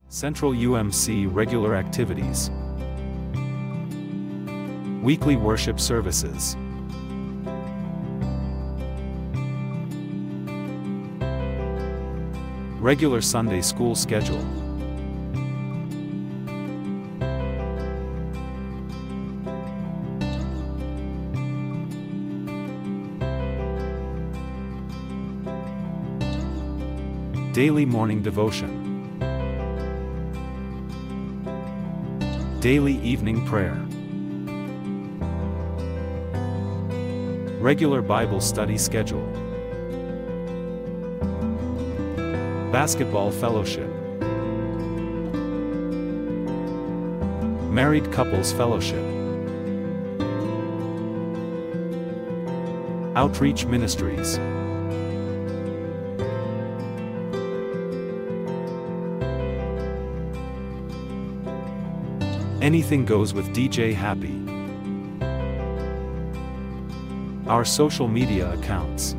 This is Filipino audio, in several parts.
Central UMC regular activities. Weekly worship services. Regular Sunday school schedule. Daily morning devotion. Daily evening prayer. Regular Bible study schedule. Basketball fellowship. Married couples fellowship. Outreach ministries. Anything goes with DJ Happy. Our social media accounts.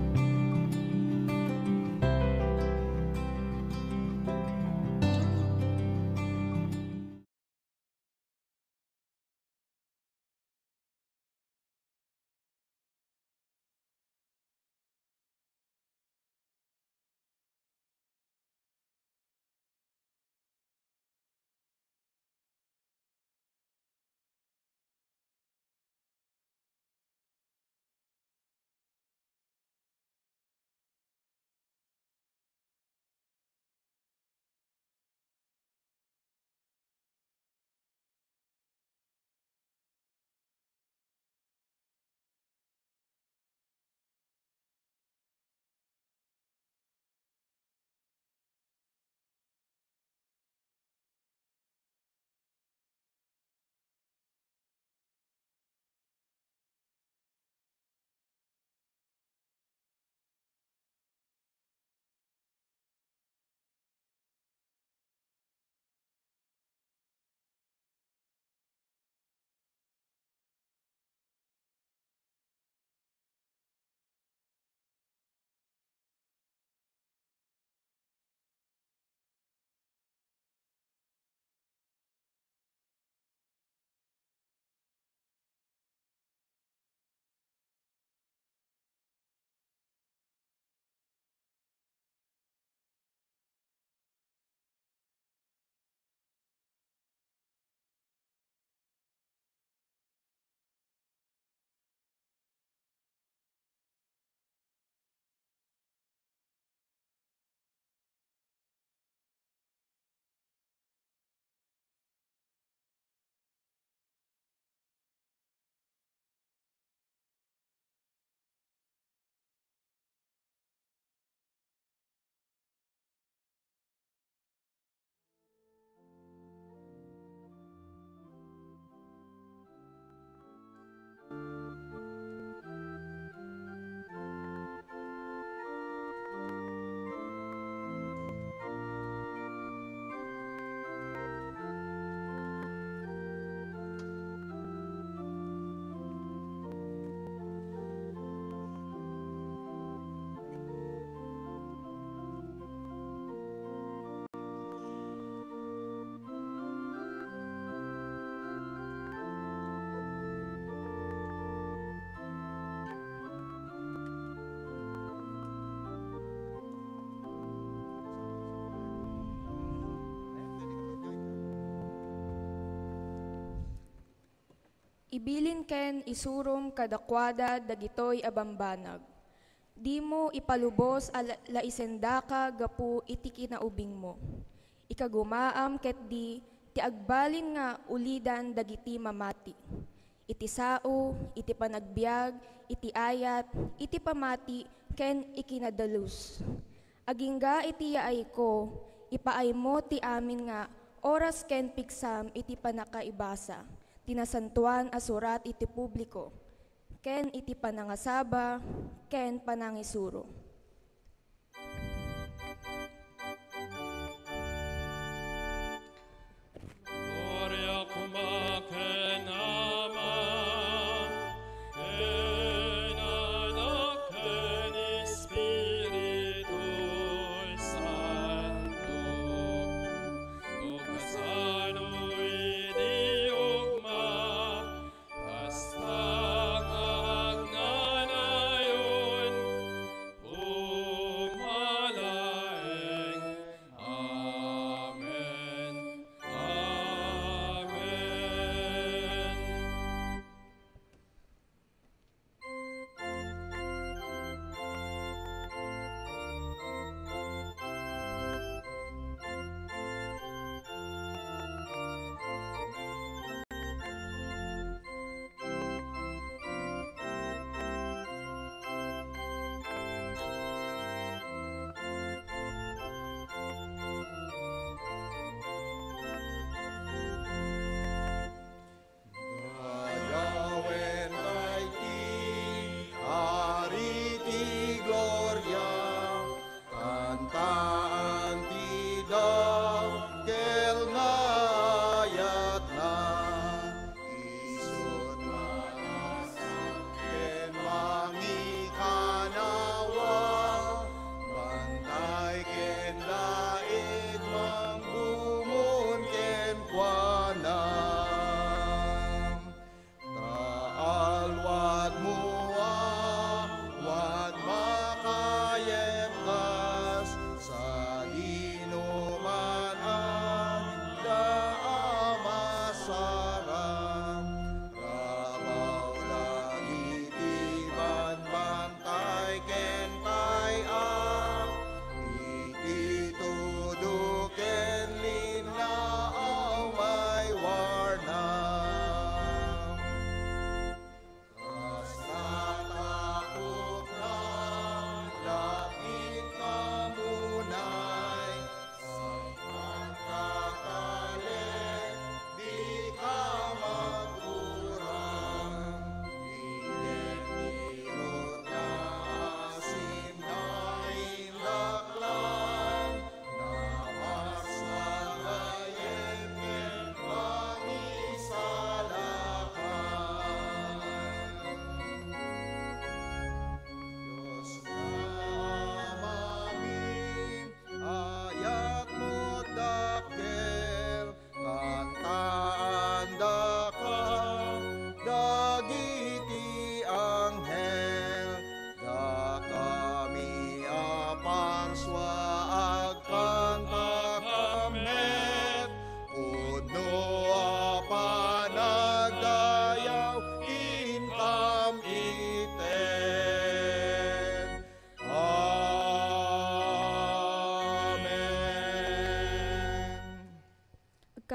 Ibilin ken isurum kadakwada dagitoy abambanag. Di mo ipalubos laisendaka gapu iti kinaubing mo. Ikagumaam ket di ti agbalin nga ulidan dagiti mamati. Iti sao, iti panagbiag, iti ayat, iti pamati ken ikinadalus. Agingga iti yaay ko, ipaay mo ti amin nga oras ken piksam iti panakaibasa. Tinasantuan asurat iti publiko, ken iti panangasaba, ken panangisuro. Gloria kumaken Ama, ken Anak, ken Espiritu Santo, o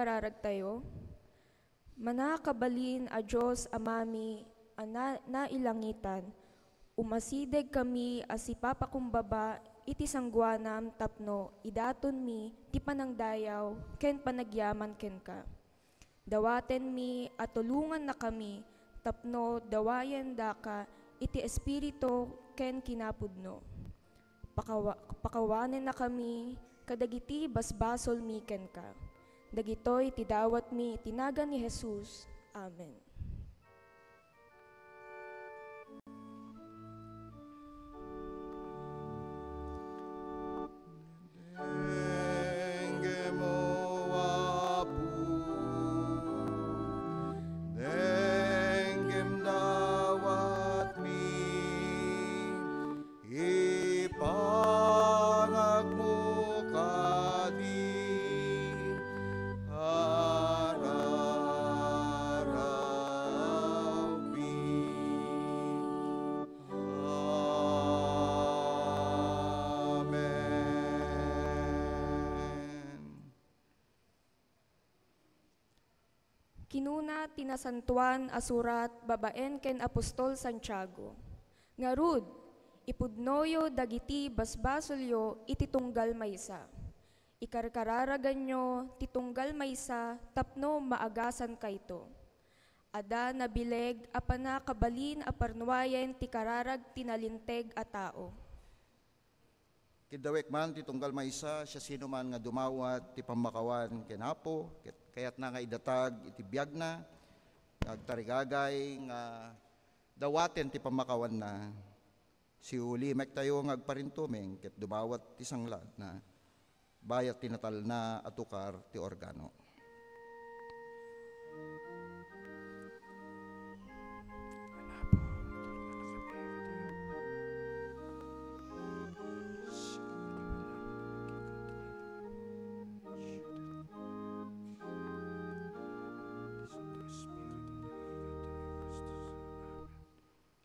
Agkararag tayo. Manakabalin a Diyos amami nailangitan, umasideg kami as ipapakumbaba iti sangguanam tapno idaton mi ti panangdayaw ken panagyaman ken ka. Dawaten mi at tulungan na kami tapno dawayen da ka iti espiritu ken kinapudno. Pakawanen na kami kadagiti basbasol mi ken ka. Dagitoy ti dawat mi tinagan ni Jesus. Amen. Kinuna tinasantuan asurat babaen ken Apostol Santiago. Ngarud, ipudnoyo dagiti basbasolyo iti tunggal maysa. Ikarkararaganyo ti tunggal maysa tapno maagasan kayto. Ada nabileg apana kabalin aparnuayen ti kararag tinalinteg a tao. Kidawek man ti tunggal maysa siya sino man nga dumawat ti pamakawan ken Apo kayat na nga idatag iti biyag na agtarigagay nga dawaten ti pamakawan na si uli mek tayo nga agparintumeng ket dumawat ti sanglad na bayat tinatal na atukar ti organo.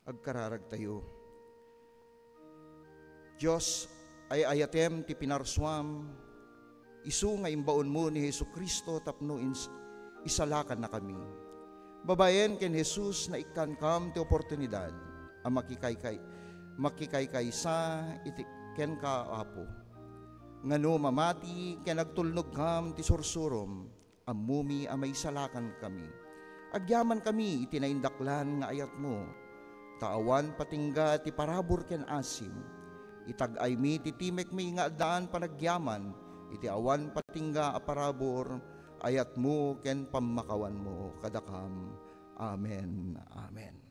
Agkararag tayo. Diyos ay ayatem ti pinarswam, isu nga imbaon mo ni Hesu Kristo tapno isalakan na kami. Babayen ken Jesus na ikankam ti oportunidad ang makikaykaysa iti ken ka Apo. Ngano mamati ken agtulnog kam ti sursurom, ammumi amay salakan kami. Agyaman kami itinaindaklan nga ayat mo. Taawan patingga ti parabor ken asim, itagay mi ti timek mi nga daan panagyaman, iti awan patingga a parabor, ayat mo ken pamakawan mo kadakam. Amen. Amen.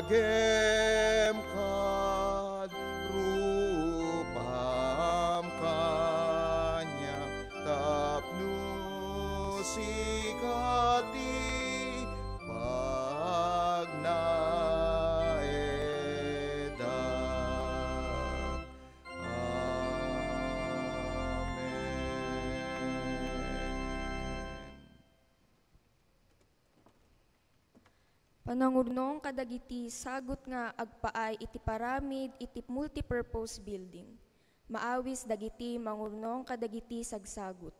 Gem kad rupam kanya tapno sikati pagnaeda. Panangurnong kadagiti sagot nga agpaay iti paramid iti multipurpose building. Maawis dagiti mangurnong kadagiti sagsagot.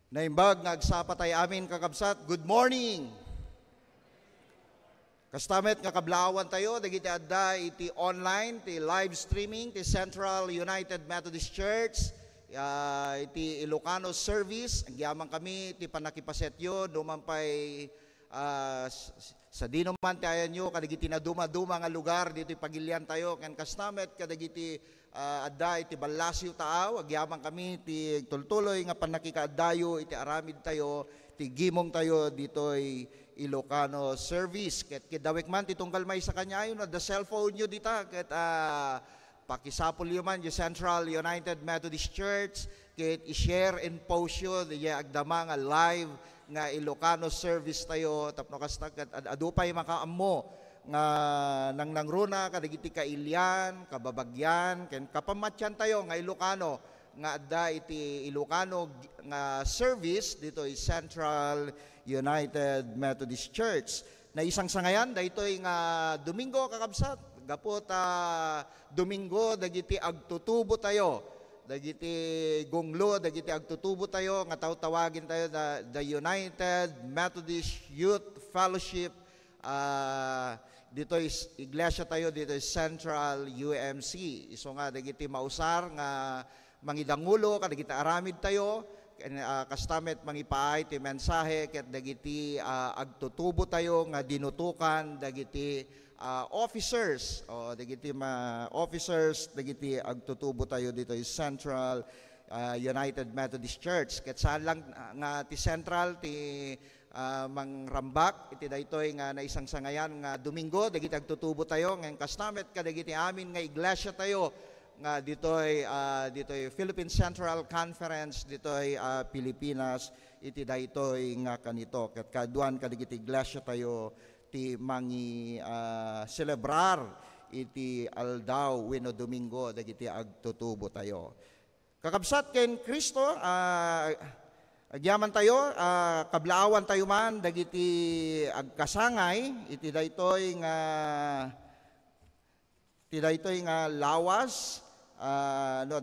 Naimbag nga agsapatay amin kakabsat, good morning! Kastamet nga kablawan tayo, dagiti adda iti online, ti live streaming, ti Central United Methodist Church, iti Ilocano service, agyaman kami, ti panakipasetyo, dumampay sa dinuman ti ayan nyo, kadagiti na duma-duma nga lugar, dito pagilian tayo, kan kastamet, kadagiti adda iti balasyo taaw, agyaman kami, ti tultuloy nga panakikaaddayo, iti aramid tayo, ti gimong tayo, dito Ilocano service. Ket kidawik man ti tunggal may sa kanya yun, the cellphone nyo dita, ket pakisapol yun man, yung Central United Methodist Church, ket i-share and post yun, agdama nga live nga Ilocano service tayo, tapno kasta ket adupay makaammo nga nang nangruna kadagiti kailyan, kababagyan, ken kapamatyan tayo nga Ilocano nga adda iti Ilocano nga service dito Central United Methodist Church. Na isang sangayan daytoy nga Domingo kakabsat, gapot Domingo dagiti agtutubo tayo, dagiti gunglo dagiti agtutubo tayo nga tawagin tayo the United Methodist Youth Fellowship. Dito iglesia tayo dito Central UMC. Iso nga dagiti mausar nga mangidangulo kadagiti aramid tayo, kastamet mangipaay ti mensahe ket dagiti agtutubo tayo nga dinutukan dagiti officers o dagiti officers dagiti agtutubo tayo dito Central United Methodist Church. Ket saan lang nga ti Central ti mangrambak iti daytoy nga naisang sangayan nga Domingo dagiti agtutubo tayo ngem kastamet kadagiti amin nga iglesia tayo nga ditoy Philippine Central Conference ditoy Pilipinas iti daytoy nga kanito ket kaduan kadagiti iglesia tayo ti mangi celebrar iti aldaw wenno Domingo dagiti agtutubo tayo. Kakabsat ken Kristo agyaman tayo kablaawan tayo man dagiti agkasangay iti daytoy nga lawas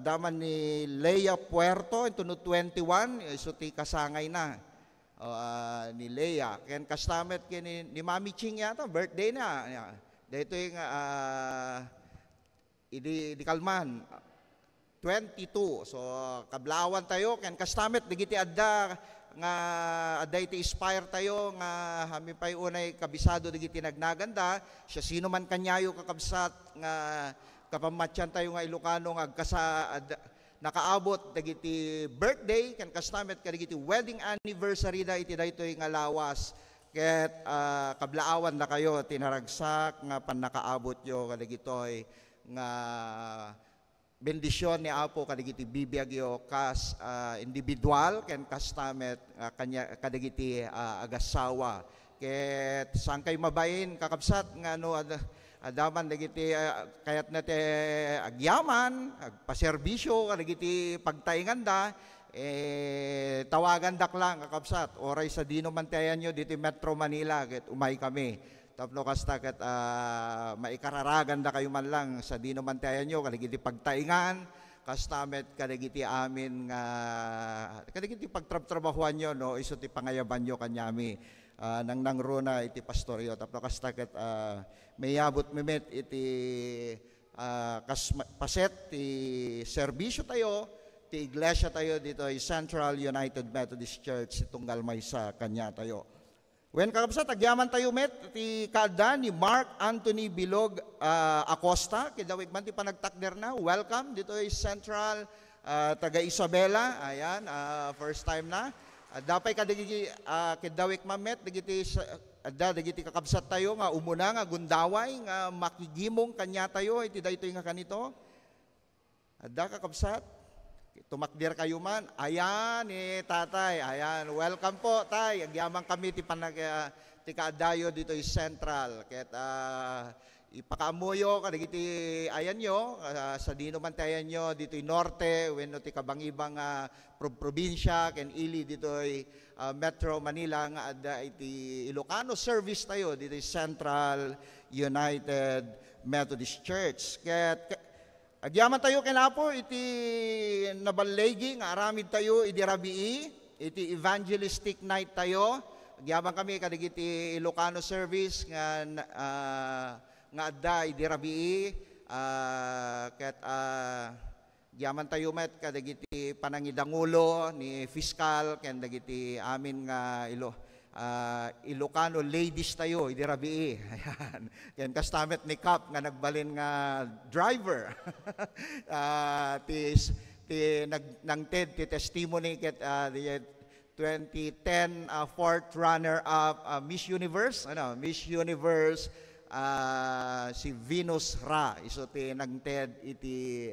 daman ni Leia Puerto ito no 21 iso ti kasangay na ni Leia ken kastamet ken ni Mami Ching yata birthday na dito yung di kalman 22 so kablawan tayo ken kastamet digiti adda nga adda iti inspire tayo nga hami pay unay kabisado digiti nagnaganda siya sino man kanyayo kakabsat nga kapamatyan tayo nga Ilocano nga nakaabot dagiti birthday ken kastamet kadagiti wedding anniversary da iti daytoy nga lawas ket kablaawan na kayo tinaragsak nga pannakaabot yo kadagitoy nga bendisyon ni Apo kadagiti bibiyag yo kas individual ken kastamet kanya kadagiti agasawa ket saan kay mabayin kakabsat nga no adaman dagiti kayat na te agyaman agpaserbisyo kadagiti pagtainganda tawagan dak lang kakabsat oray sa dino mantayan nyo dito Metro Manila ket umay kami tapno kasta ket maikararagan da kayo man lang sa dino mantayan nyo kadagiti pagtaingan kastamet kadagiti amin nga kadagiti pagtrabahuan nyo no iso ti pangayaban nyo kanyami nang nangruna iti pastoryo tapno kasta ket mayabot memet iti paset ti serbisyo tayo ti iglesia tayo dito ay Central United Methodist Church tunggal may sa kanya tayo. When kakabsat agyaman tayo met ti kaadda ni Mark Anthony Bilog Acosta kidawig man ti panagtakder na welcome dito ay Central taga Isabela ayan first time na dapay kadagiti kidawik mamet dagiti dagiti kakabsat tayo nga umuna nga gundaway nga makigimong kanya tayo iti daytoy nga kanito adda kakabsat tumakdir kayo man ayan tatay ayan welcome po tay agyaman kami ti ti kaadayo dito Central ket ipakaamuyo kadagiti ayan nyo sa dino man tayan nyo dito norte wenno ti kabangibang probinsya ken ili dito Metro Manila nga adda iti Ilocano service tayo dito Central United Methodist Church ket agyaman tayo ken Apo iti nabalegi nga aramid tayo idi rabii iti evangelistic night tayo. Agyaman kami kadagiti Ilocano service nga adda idi rabii ket Yaman tayo met kadagiti panangidangulo ni Fiscal ken dagiti amin nga Ilocano ladies tayo idi rabii. Ayan. Ken kastamet ni Kap nga nagbalin nga driver. Nang TED ti testimony ket 2010 fourth runner up Miss Universe, Miss Universe si Venus Ra iso ti nagted iti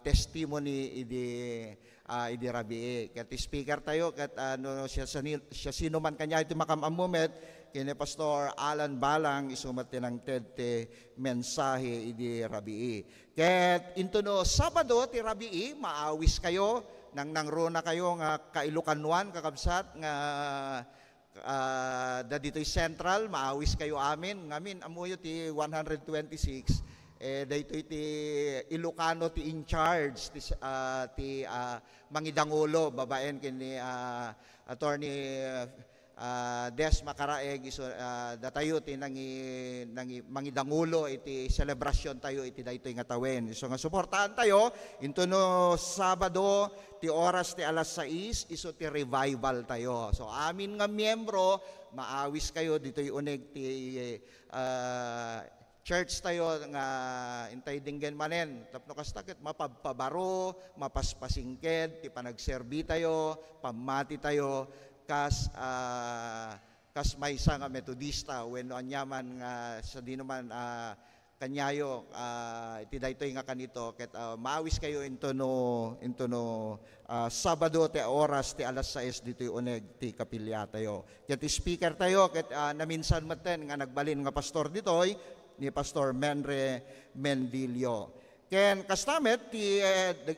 testimony idi rabii. Ket speaker tayo ket siya sino man kanya iti makamamumet kini Pastor Alan Balang isumat ti nagted ti mensahe idi rabii. Ket into no Sabado ti rabii maawis kayo nang nangruna kayo nga kailukanuan kakabsat nga da dito'y central, maawis kayo ngamin amuyo ti 126, dito ti Ilocano ti in charge, ti mangidangulo, babaen kini attorney Des Macaraeg, datayo ti nangi mangidangulo iti celebration tayo iti daytoy nga tawen. So nga suportahan tayo into no Sabado ti oras ti alas 6 iso ti revival tayo. So amin nga miyembro maawis kayo dito'y uneg ti church tayo nga intay dinggen manen tapno kastakit mapabaro, mapaspasingked ti panagserbi tayo, pamati tayo kas maysa nga Metodista wenno anyaman nga sa dinuman kanyayo iti daytoy nga kanito ket maawis kayo into no Sabado ti oras ti alas 6 ditoy uneg ti kapilya tayo. Ket ti speaker tayo ket naminsan maten nga nagbalin nga pastor ditoy ni Pastor Menre Mendilio. Ken kastamet ti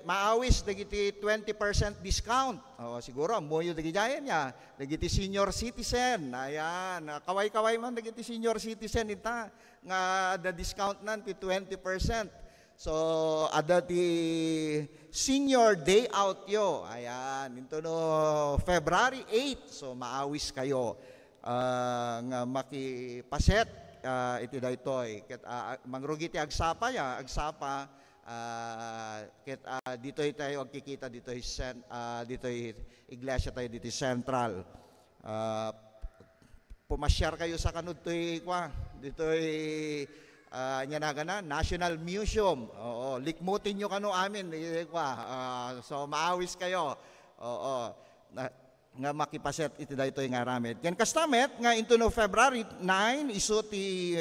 maawis dagiti 20% discount. Siguro amuyo dagijayan niya dagiti senior citizen. Ayan, kaway-kaway man dagiti senior citizen ita nga the discount nan ti 20%. So ada ti senior day out yo. Ayan, into no February 8. So maawis kayo nga makipaset iti daytoy ket mangrugi ti agsapa ket ditoy tayo agkikita ditoy iglesia tayo ditoy central. Pumasyar kayo sa kanud ditoy National Museum. Oo, likmutin nyo kano amin so maawis kayo. Oo. Nga makipaset iti daytoy nga aramid. Ken kastamet nga into no February 9 iso ti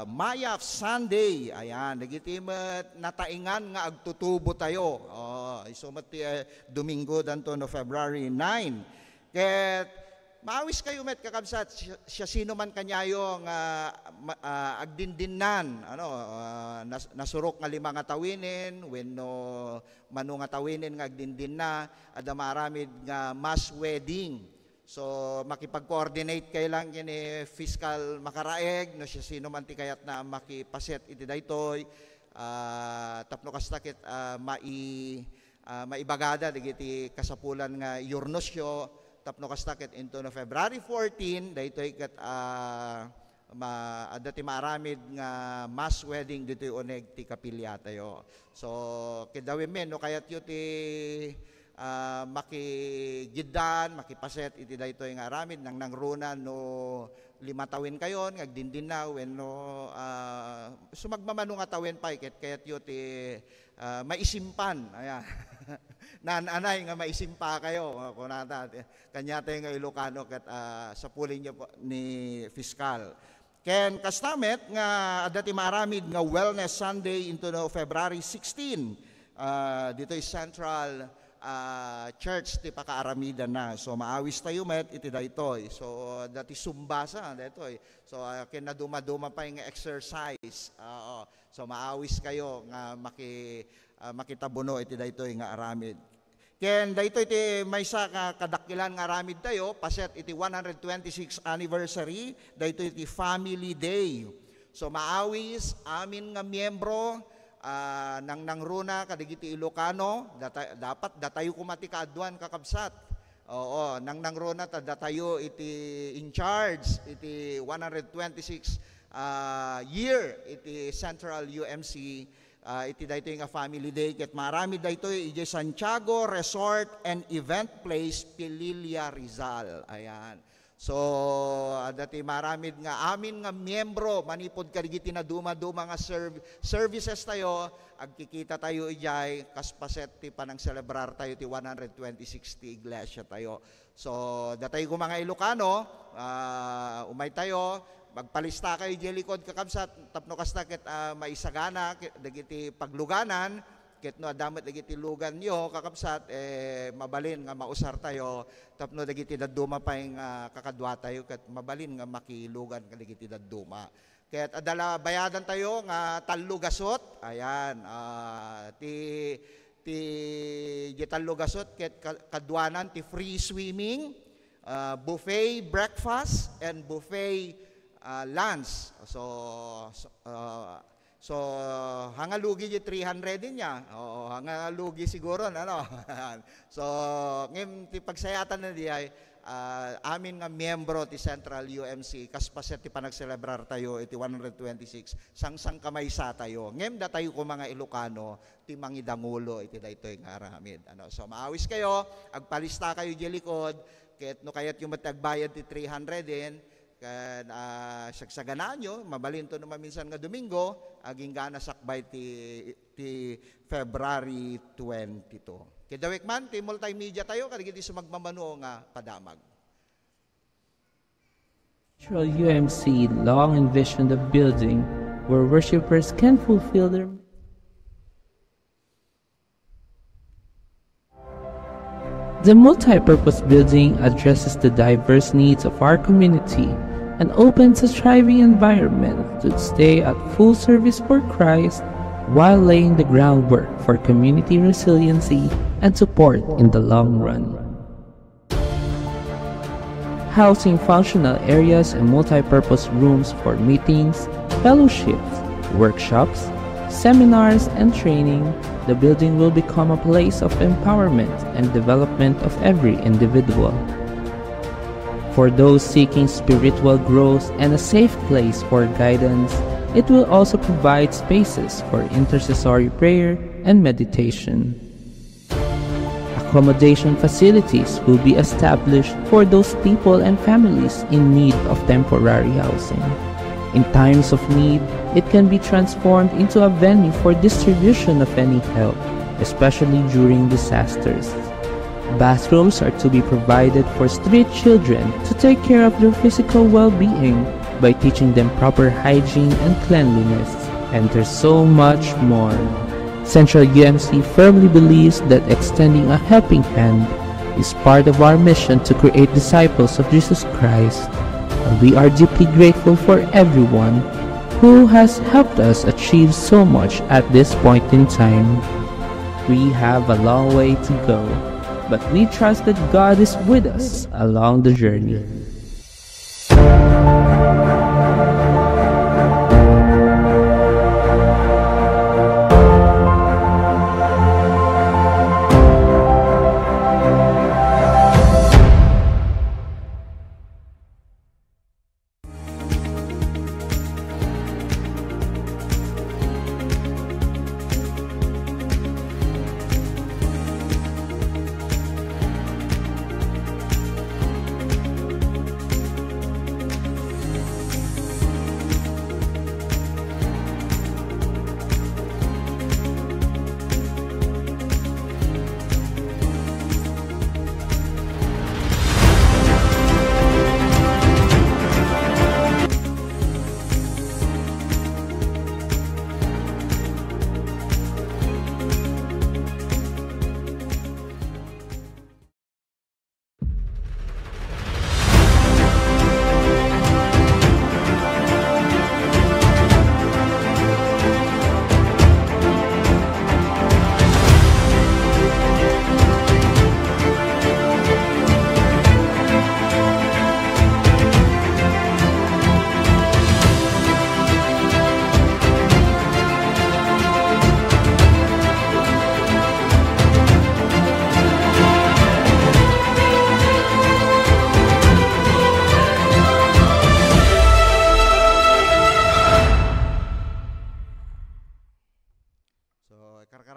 Mayaf Sunday. Ayan, legitimate nataingan nga agtutubo tayo. Iso ti Domingo danto no February 9. Ket maawis kayo met kakabsat siya sino man kanyayo nga agdindinnan nasurok nga 5 nga tawinin wenno mano nga tawinin nga agdindin na ada maramid nga mass wedding. So makipag-coordinate kay lang kini Fiscal Macaraeg no siya sino man ti kayat na makipaset iti daytoy tapno kastakit maibagada dagiti kasapulan nga yurnosyo tapno kastakit into no February 14 daytoy ket adda ti maramid nga mass wedding ditoy uneg ti kapilya tayo. So kedawen men no kayat yu ti makigiddan, makipaset iti daytoy nga aramid nang nangrunan no 5 tawin kayon ngagdindin na wenno sumagmamano nga tawin pa ket kayat yu ti maisimpan. Ayan. Nananay nga maisimpa kayo kunata kanya tayo nga Ilocano ket sa puling niyo ni Fiscal. Ken kastamet nga adda ti maramid nga Wellness Sunday into no February 16 dito'y Central Church ti pakaaramida na. So maawis tayo met iti daytoy. So dati sumbasa daytoy. So ken naduma-duma pa nga exercise. So maawis kayo nga makitabuno iti daytoy nga aramid. Ken daytoy iti maysa ka kadakilan nga aramid tayo paset iti 126th anniversary daytoy iti Family Day. So maawis amin nga miyembro nang runa kadigiti Ilocano, dapat datayo kumati kaadwan kakabsat. Oo, nang runa datayo iti in charge, iti 126 year, iti Central UMC, iti dayto nga family day, ket marami dayto iti Santiago Resort and Event Place, Pililla, Rizal. Ayan. So, dati maramid nga amin nga miyembro, manipod karigiti na duma-duma nga services tayo, agkikita tayo ijay, kaspaset ti panang celebrar tayo ti 126 ti iglesia tayo. So, datay ko mga Ilocano, umay tayo, magpalista kayo di likod kakabsat, tapno kasta ket maisagana, dagiti pagluganan, ket no adamot dagiti lugan nyo kakabsat mabalin nga mausar tayo tapno dagiti dadduma pa yung kakadwa tayo ket mabalin nga makilugan dagiti dadduma ket adala bayadan tayo nga tallugasot ayan ti tallugasot ket kadwanan ti free swimming, buffet breakfast and buffet lunch. So hangalugi di 300 din niya. Oo, hangalugi siguro ano. So ngem ti pagsayatan na di ay amin nga miyembro ti Central UMC kaspaset ti panagselebrar tayo iti 126 sang kamaysa tayo. Ngem da tayo ko mga Ilocano ti mangidangulo iti daytoy nga aramid. Ano, so maawis kayo, agpalista kayo di likod ket no kayat yung matagbayad ti 300 din. Kan sagsaganaan nyo, mabalin to naman minsan nga Domingo, aging gana sakbay ti February 22. Kidawik man, ti multimedia tayo, karigiti sumagmamano nga padamag. Central UMC long envisioned a building where worshippers can fulfill their The multi-purpose building addresses the diverse needs of our community and opens a thriving environment to stay at full service for Christ while laying the groundwork for community resiliency and support in the long run. Housing functional areas and multi-purpose rooms for meetings, fellowships, workshops, seminars, and training, the building will become a place of empowerment and development of every individual. For those seeking spiritual growth and a safe place for guidance, it will also provide spaces for intercessory prayer and meditation. Accommodation facilities will be established for those people and families in need of temporary housing. In times of need, it can be transformed into a venue for distribution of any help, especially during disasters. Bathrooms are to be provided for street children to take care of their physical well-being by teaching them proper hygiene and cleanliness. And there's so much more. Central UMC firmly believes that extending a helping hand is part of our mission to create disciples of Jesus Christ. And we are deeply grateful for everyone who has helped us achieve so much at this point in time. We have a long way to go, but we trust that God is with us along the journey.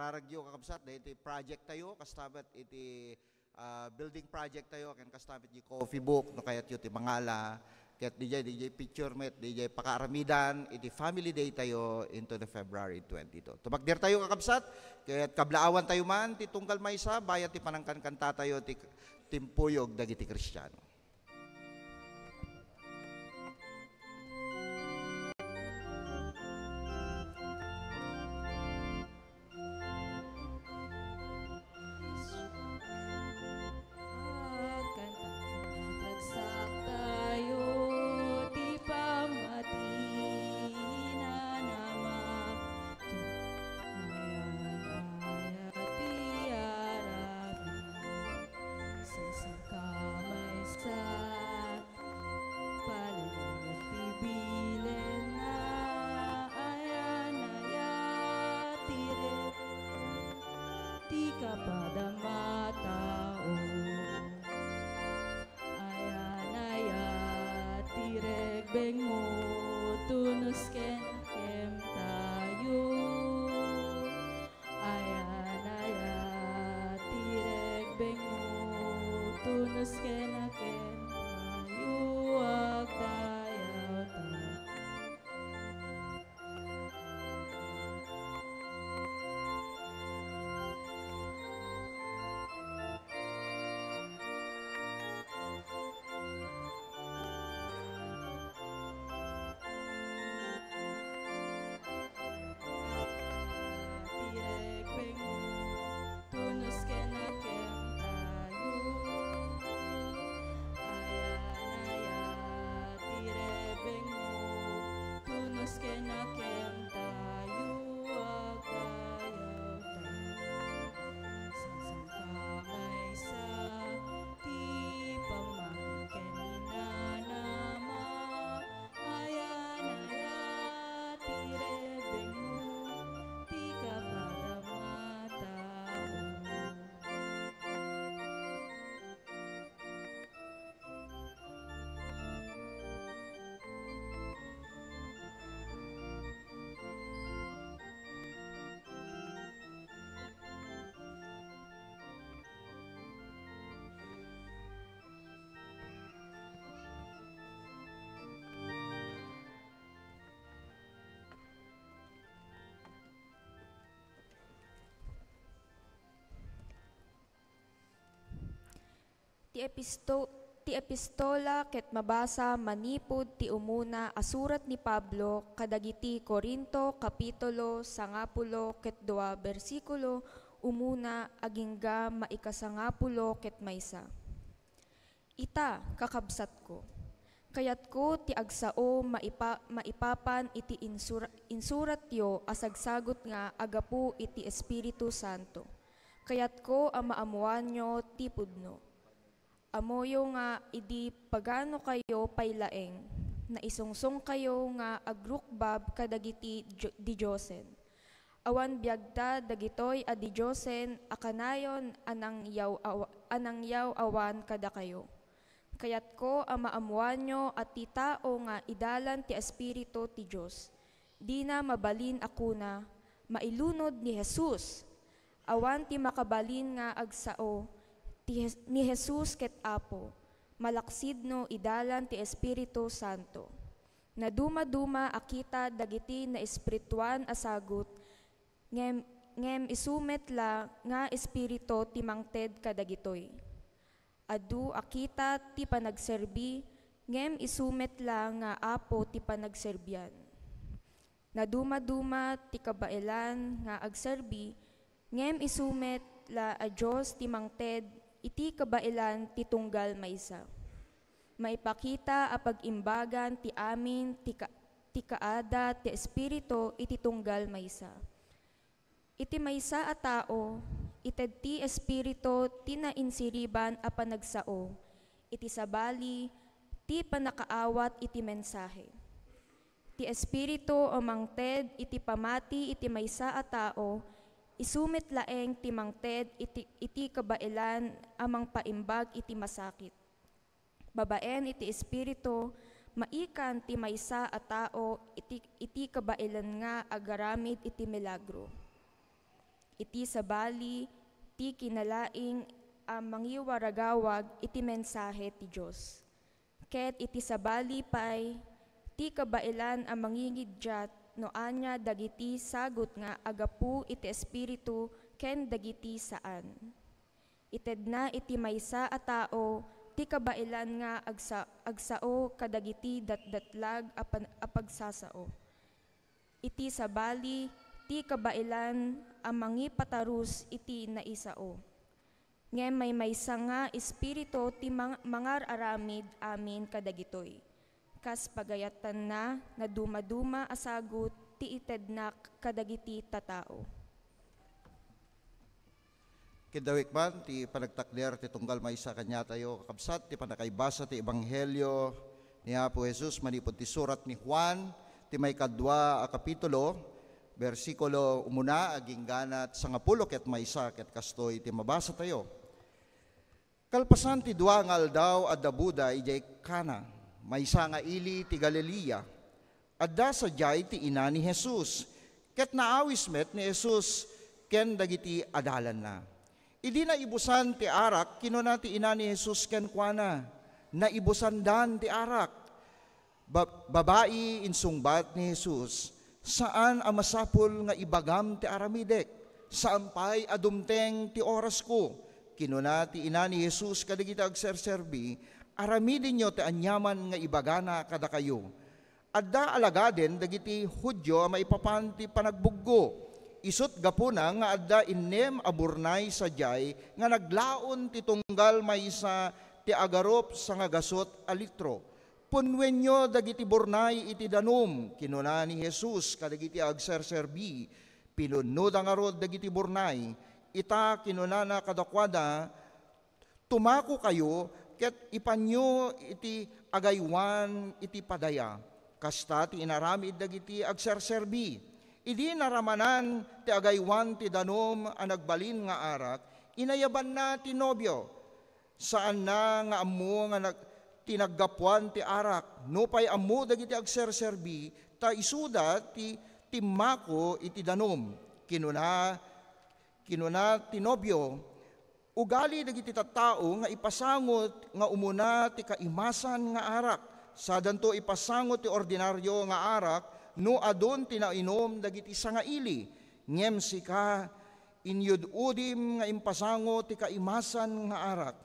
raragyo kakabsat, dahil iti project tayo, kastabat iti building project tayo, kan kastabat yung coffee book, no kayat yung ti mangala, kayat DJ picture met, DJ pakaaramidan, iti family day tayo into the February 22. Tumagdir tayo kakabsat, kayat kablaawan tayo man, ti tunggal maysa, bayat ti panangkan-kanta tayo, ti timpuyog dagiti Kristiyano. Ti epistola ket mabasa manipud ti umuna asurat ni Pablo kadagiti Korinto kapitulo 10 ket 2 bersikulo umuna agingga maikasangapulo ket maysa. Ita kakabsat ko, kayat ko ti agsao maipapan iti insuratyo asagsagot nga agapu iti Espiritu Santo. Kayat ko maamuan nyo ti pudno. Amoyo nga idi pagano kayo paylaeng, na isungsong kayo nga agrukbab kadagiti di Diyosen. Awan biagta dagitoy a di Diyosen akanayon anang yaw awan kada kayo. Kayat ko maamuan nyo at ti tao nga idalan ti Espiritu ti Diyos. Di na mabalin akuna, mailunod ni Jesus. Awan ti makabalin nga agsao, ni Jesus ket Apo, malaksid no idalan ti Espiritu Santo. Na duma-duma akita dagiti na espirituan asagut, ngem isumet la nga espiritu ti mangted kadagitoy. Adu akita ti panagserbi, ngem isumet la nga Apo ti panagserbian. Na duma-duma ti kabailan nga agserbi, ngem isumet la a Diyos ti mangted iti kabailan ti tunggal maysa. Maipakita a pag-imbagan ti amin ti kaada ti Espiritu iti tunggal maysa. Iti maysa a tao, ited ti Espiritu ti nainsiriban a panagsao, iti sabali ti panakaawat iti mensahe. Ti Espiritu o mangted iti pamati iti maysa a tao, isumit laeng ti mangted iti kabailan amang paimbag iti masakit. Babaen iti Espiritu, maikan ti maysa a tao iti kabailan nga agaramid iti milagro. iti sabali, ti kinalaing mangiwaragawag iti mensahe ti Diyos. Ket iti sabali pay, ti kabailan mangingidyat no anya dagiti sagot nga agapu iti espiritu ken dagiti saan. Ited na iti maysa a tao, ti kabailan nga agsao kadagiti datdatlag apagsasao. Iti sabali, ti kabailan mangipatarus iti naisao. Ngem may maysa nga espiritu ti mangararamid amin kadagitoy. Kas pagayatan na dumaduma asagot ti itednak kadagiti tatao. Kidawik man, ti panagtakder ti tunggal maysa kanya tayo kakabsat, ti panakaibasa ti Ebanghelyo ni Apo Jesus manipod ti surat ni Juan, ti may kadwa a kapitulo, versikulo umuna, aging ganat sangapulo ket maysa ket kastoy ti mabasa tayo. Kalpasan ti dua nga aldaw adda Buda ijay Kana, maysa nga ili ti Galilea, adda sadyay ti ina ni Jesus, ket naawis met ni Jesus ken dagiti adalan na. Idi na ibusan ti arak, kinuna ti ina ni Jesus ken kuana, na ibusan dan ti arak. Babae insungbat ni Jesus, saan ang masapul nga ibagam ti aramidek? Saan pa'y adumteng ti oras ko? Kinuna ti ina ni Jesus kadagiti agserserbi, aramidin nyo ti anyaman nga ibagana kada kayo. Adda alagaden dagiti Hudyo maipapan ti panagbuggo. Isut gapuna nga adda innem aburnay sadyay nga naglaon ti tunggal maysa ti agarop sa nga gasot a litro. Punwen nyo dagiti burnay iti danum, kinuna ni Jesus kadagiti agserserbi, pinunod ang arod dagiti burnay, ita kinuna na kadakwada, tumako kayo ket ipanyo iti agaywan iti padaya, kasta ti inaramid dagiti agserserbi. Idi naramanan ti agaywan ti danom ang nagbalin nga arak, inayaban na ti nobyo. Saan na nga ammo nga tinaggapuan ti arak, nupay ammo dagiti agserserbi, ta isuda ti timmako iti danom. Kinuna ti nobyo, ugali dagiti tattao nga ipasangot nga umuna ti kaimasan nga arak, sadanto ipasangot ti ordinaryo nga arak, no adon tinainom dagiti sangaili, ngem sika inyud udim nga impasango ti kaimasan nga arak.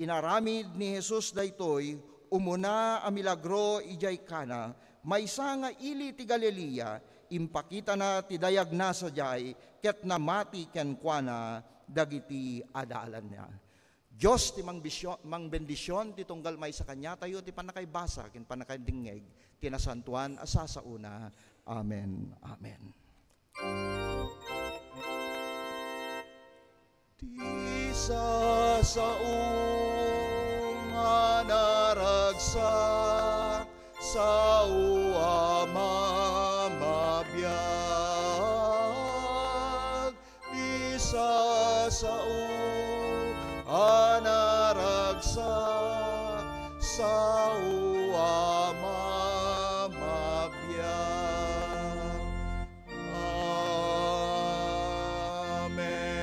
Inaramid ni Jesus daytoy, umuna a milagro ijay Kana, maysa nga ili ti Galilea, impakita na ti dayag na sadyay, ket namati ken kuana dagiti adalan niya. Diyos ti mang bendisyon ti tunggal may sa kanya tayo ti panakaibasa ken panakaidingeg ti nasantuan asa sa una. Amen. Amen. Ti nga naragsak sa uama mabiyag, ti naragsak sa uama mabiyag. Amen.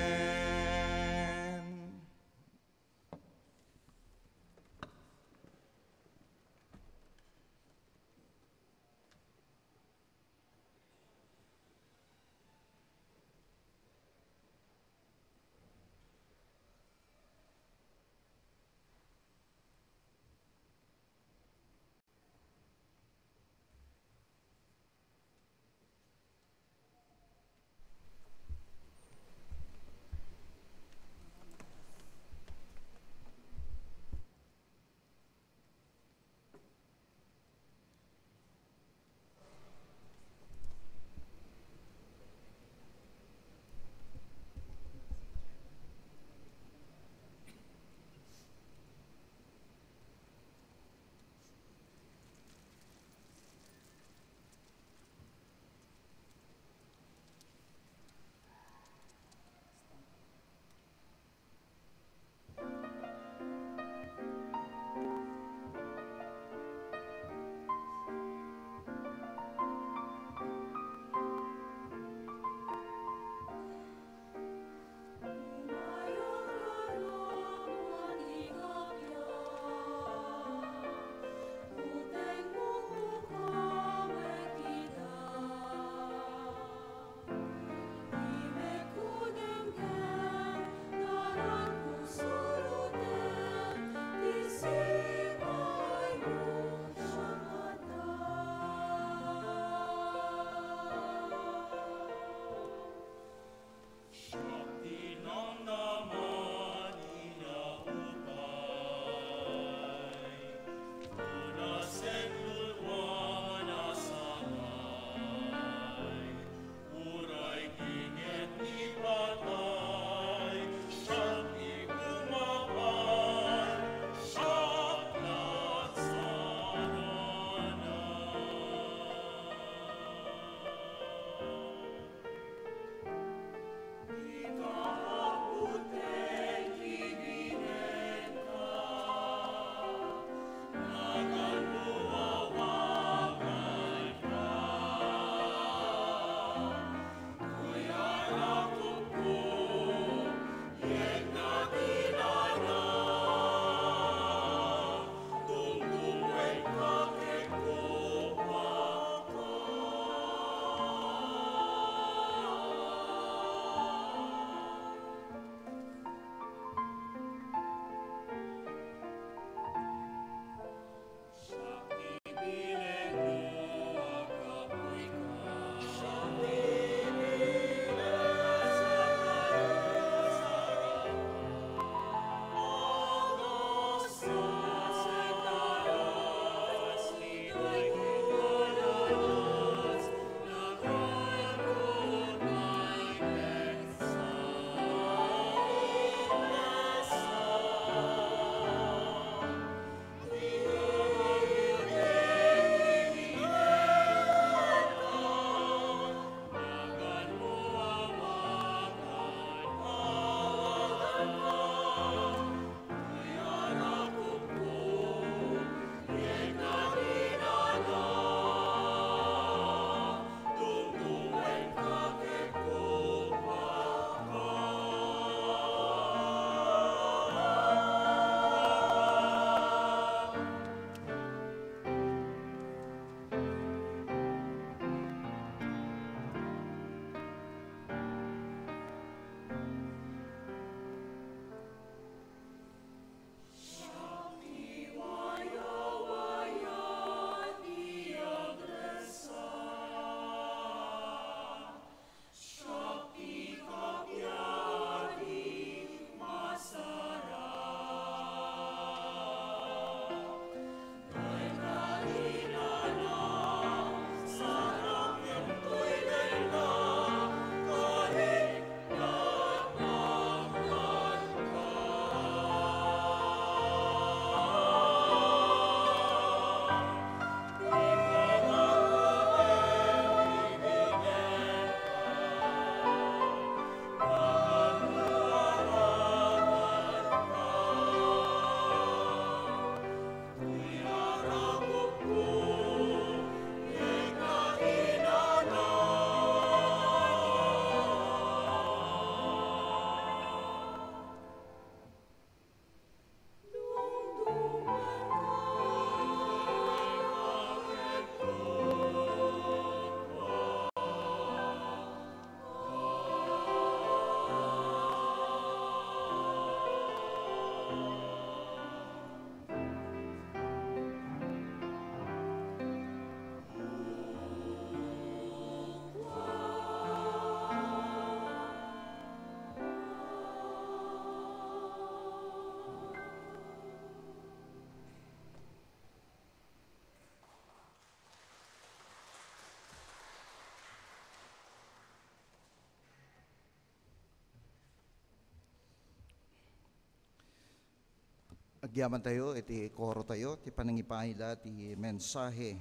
Agyaman tayo, iti koro tayo, ti panangipahila, ti mensahe.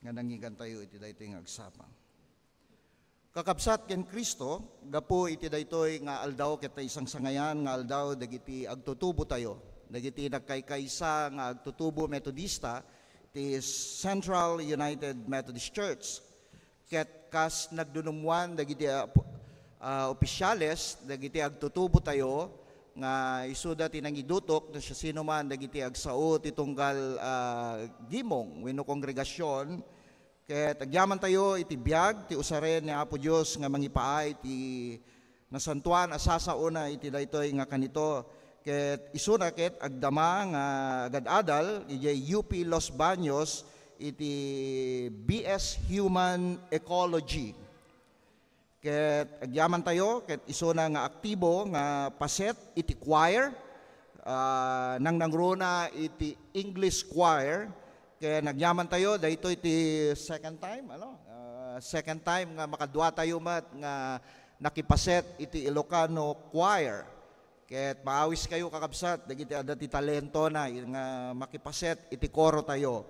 Nga nangigan tayo, iti daytoy nga agsapang. Kakabsat ken Kristo, gapo iti daytoy nga aldaw ket isang sangayan nga aldaw dagiti agtutubo tayo. Dagiti nagkaykaysa nga agtutubo Metodista, ti Central United Methodist Church. Ket kas nagdunumwan dagiti opisyales, dagiti agtutubo tayo, nga isuda tinangidutok na siya sino man dagiti agsao ti tunggal gimong wenno kongregasyon ket agyaman tayo iti biag ti usaren ni Apo Dios nga mangipaay ti nasantuan asasauna iti daytoy nga kanito ket isuna ket agdama nga agad-adal iti UP Los Baños iti BS Human Ecology. Ket agyaman tayo, ket isuna nga aktibo nga paset iti choir, nang nangruna iti English choir, ket nagyaman tayo, dahito iti second time nga makadwa tayo mat nga nakipaset iti Ilocano choir. Ket maawis kayo kakabsat, dagiti adati talento na nga makipaset iti koro tayo.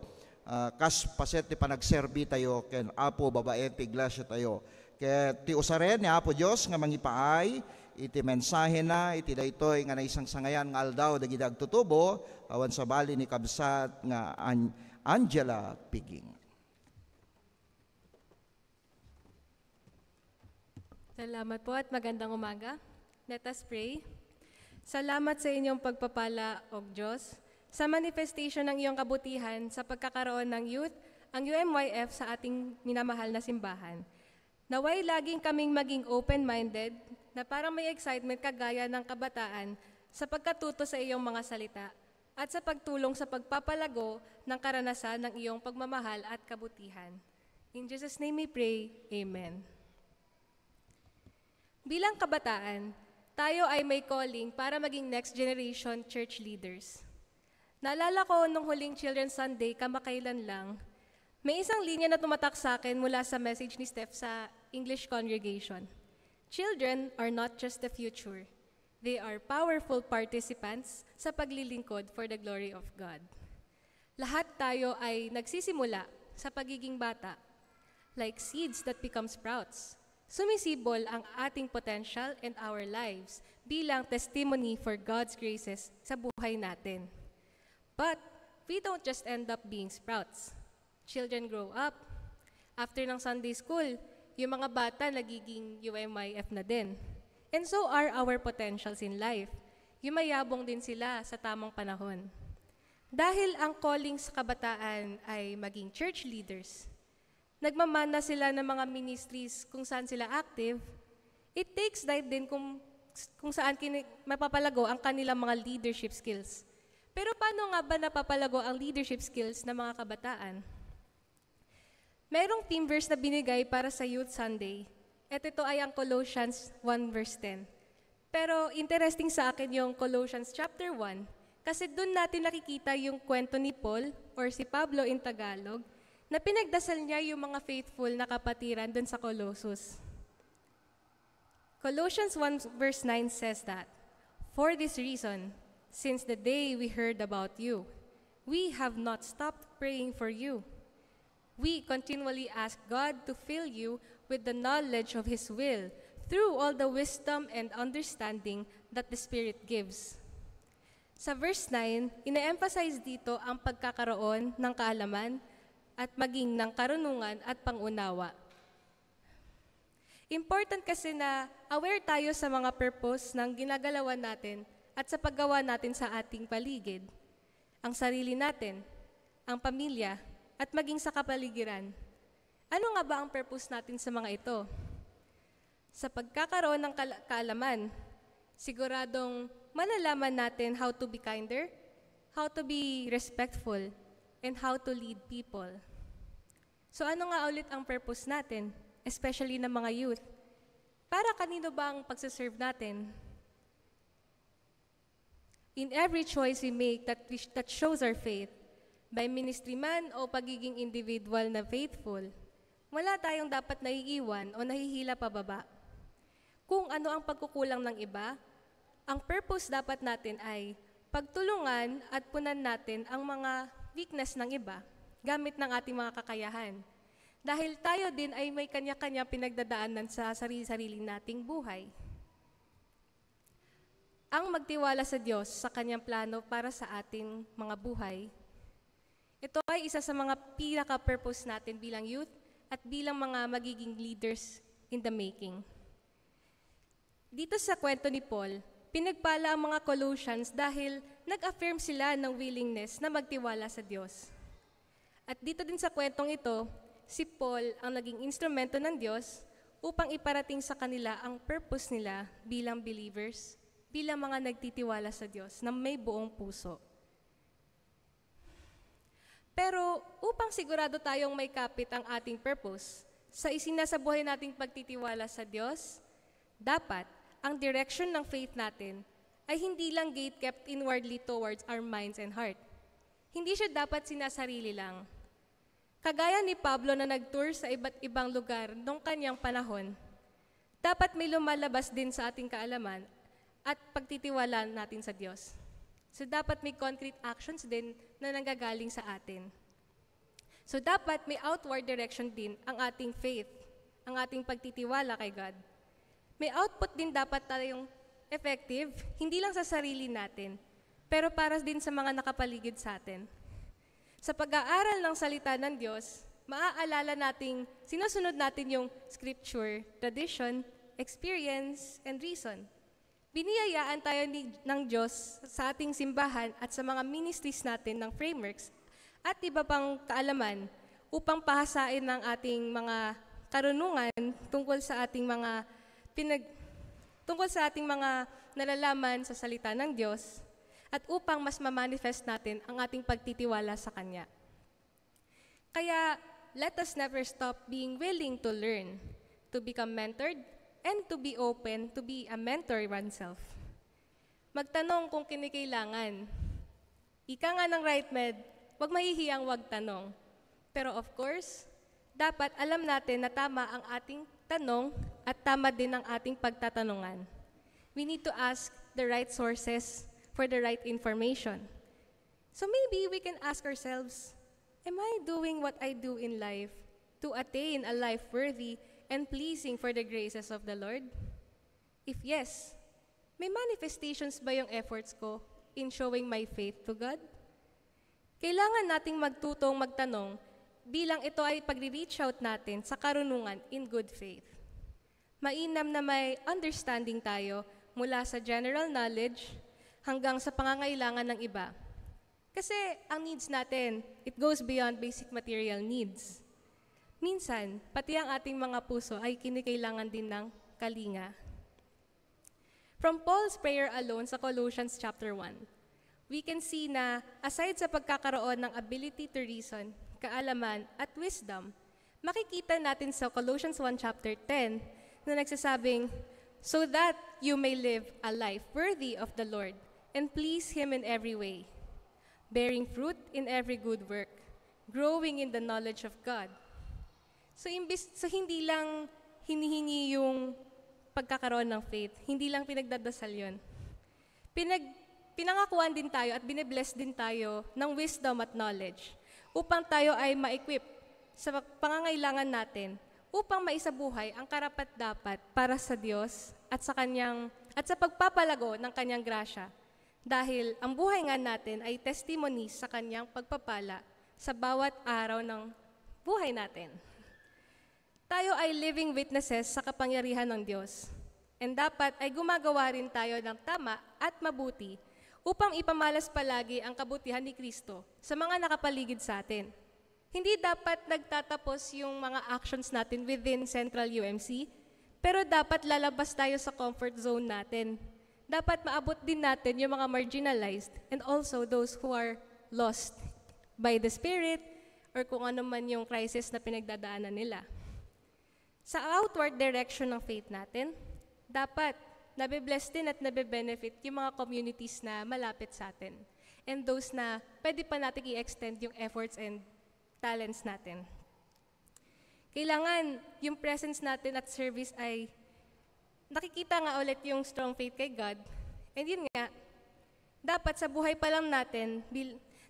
Kas paset ti panagserbi tayo, ken apo babae ti iglesia tayo. Ket ti usaren ni Apo Dios nga mangipaay iti mensahe na iti daytoy nga naisang sangayan nga aldaw dagiti agtutubo awan sa bali ni kabsat nga Angela Piging. Salamat po at magandang umaga. Let us pray. Salamat sa inyong pagpapala, O Diyos, sa manifestation ng iyong kabutihan sa pagkakaroon ng youth, ang UMYF sa ating minamahal na simbahan. Naway laging kaming maging open-minded na parang may excitement kagaya ng kabataan sa pagkatuto sa iyong mga salita at sa pagtulong sa pagpapalago ng karanasan ng iyong pagmamahal at kabutihan. In Jesus' name we pray, Amen. Bilang kabataan, tayo ay may calling para maging next generation church leaders. Naalala ko nung huling Children's Sunday, kamakailan lang, may isang linya na tumatak sa akin mula sa message ni Steph sa English congregation. Children are not just the future. They are powerful participants sa paglilingkod for the glory of God. Lahat tayo ay nagsisimula sa pagiging bata, like seeds that become sprouts. Sumisibol ang ating potential and our lives bilang testimony for God's graces sa buhay natin. But we don't just end up being sprouts. Children grow up. After ng Sunday school, yung mga bata nagiging UMYF na din. And so are our potentials in life. Yumayabong din sila sa tamang panahon. Dahil ang calling sa kabataan ay maging church leaders, nagmamana sila ng mga ministries kung saan sila active, it takes dive din kung saan mapapalago ang kanilang mga leadership skills. Pero paano nga ba napapalago ang leadership skills ng mga kabataan? Merong theme verse na binigay para sa Youth Sunday. At ito ay ang Colossians 1 verse 10. Pero interesting sa akin yung Colossians chapter 1 kasi doon natin nakikita yung kwento ni Paul or si Pablo in Tagalog na pinagdasal niya yung mga faithful na kapatiran doon sa Colossus. Colossians 1 verse 9 says that, "For this reason, since the day we heard about you, we have not stopped praying for you. We continually ask God to fill you with the knowledge of His will through all the wisdom and understanding that the Spirit gives." Sa verse 9, ina-emphasize dito ang pagkakaroon ng kaalaman at maging ng karunungan at pangunawa. Important kasi na aware tayo sa mga purpose ng ginagalawan natin at sa paggawa natin sa ating paligid, ang sarili natin, ang pamilya, at maging sa kapaligiran. Ano nga ba ang purpose natin sa mga ito? Sa pagkakaroon ng kaalaman, siguradong malalaman natin how to be kinder, how to be respectful, and how to lead people. So ano nga ulit ang purpose natin, especially ng mga youth? Para kanino ba ang pagsaserve natin? In every choice we make that shows our faith, by ministry man o pagiging individual na faithful, wala tayong dapat naiiwan o nahihila pababa. Kung ano ang pagkukulang ng iba, ang purpose dapat natin ay pagtulungan at punan natin ang mga weakness ng iba gamit ng ating mga kakayahan. Dahil tayo din ay may kanya-kanya pinagdadaanan sa sarili-sarili nating buhay. Ang magtiwala sa Diyos sa kanyang plano para sa ating mga buhay, ito ay isa sa mga pinaka-purpose natin bilang youth at bilang mga magiging leaders in the making. Dito sa kwento ni Paul, pinagpala ang mga Colossians dahil nag-affirm sila ng willingness na magtiwala sa Diyos. At dito din sa kwentong ito, si Paul ang naging instrumento ng Diyos upang iparating sa kanila ang purpose nila bilang believers, bilang mga nagtitiwala sa Diyos na may buong puso. Pero upang sigurado tayong may kapit ang ating purpose sa isinasabuhay nating pagtitiwala sa Diyos, dapat ang direction ng faith natin ay hindi lang gate-kept inwardly towards our minds and heart. Hindi siya dapat sinasarili lang. Kagaya ni Pablo na nag-tour sa iba't ibang lugar noong kanyang panahon, dapat may lumalabas din sa ating kaalaman at pagtitiwala natin sa Diyos. So dapat may concrete actions din na nanggagaling sa atin. So dapat may outward direction din ang ating faith, ang ating pagtitiwala kay God. May output din dapat tayong effective, hindi lang sa sarili natin, pero para din sa mga nakapaligid sa atin. Sa pag-aaral ng salita ng Diyos, maaalala nating sinusunod natin yung scripture, tradition, experience, and reason. Biniyayaan tayo ng Diyos sa ating simbahan at sa mga ministries natin ng frameworks at iba pang kaalaman upang pahasain ng ating mga karunungan tungkol sa ating mga nalalaman sa salita ng Diyos at upang mas ma-manifest natin ang ating pagtitiwala sa Kanya. Kaya, let us never stop being willing to learn, to become mentored, and to be open to be a mentor oneself. Magtanong kung kinikailangan. Ika nga ng right med, huwag mahihiyang huwag tanong. Pero of course, dapat alam natin na tama ang ating tanong at tama din ang ating pagtatanungan. We need to ask the right sources for the right information. So maybe we can ask ourselves, am I doing what I do in life to attain a life worthy and pleasing for the graces of the Lord? If yes, may manifestations ba yung efforts ko in showing my faith to God? Kailangan nating magtutong magtanong bilang ito ay pagre-reach out natin sa karunungan in good faith. Mainam na may understanding tayo mula sa general knowledge hanggang sa pangangailangan ng iba. Kasi ang needs natin, it goes beyond basic material needs. Minsan, pati ang ating mga puso ay kinikailangan din ng kalinga. From Paul's prayer alone sa Colossians chapter 1, we can see na aside sa pagkakaroon ng ability to reason, kaalaman, at wisdom, makikita natin sa Colossians 1 chapter 10 na nagsasabing, so that you may live a life worthy of the Lord and please Him in every way, bearing fruit in every good work, growing in the knowledge of God. So hindi lang hinihingi yung pagkakaroon ng faith, hindi lang pinagdadasal yun. Pinangakuan din tayo at binibless din tayo ng wisdom at knowledge upang tayo ay ma-equip sa pangangailangan natin upang maisabuhay ang karapat-dapat para sa Diyos at sa pagpapalago ng Kanyang grasya. Dahil ang buhay nga natin ay testimony sa Kanyang pagpapala sa bawat araw ng buhay natin. Tayo ay living witnesses sa kapangyarihan ng Diyos. And dapat ay gumagawa rin tayo ng tama at mabuti upang ipamalas palagi ang kabutihan ni Kristo sa mga nakapaligid sa atin. Hindi dapat nagtatapos yung mga actions natin within Central UMC, pero dapat lalabas tayo sa comfort zone natin. Dapat maabot din natin yung mga marginalized and also those who are lost by the Spirit or kung ano man yung crisis na pinagdadaanan nila. Sa outward direction ng faith natin, dapat nabibless din at nabibenefit yung mga communities na malapit sa atin and those na pwede pa natin i-extend yung efforts and talents natin. Kailangan yung presence natin at service ay nakikita nga ulit yung strong faith kay God And yun nga, dapat sa buhay pa lang natin,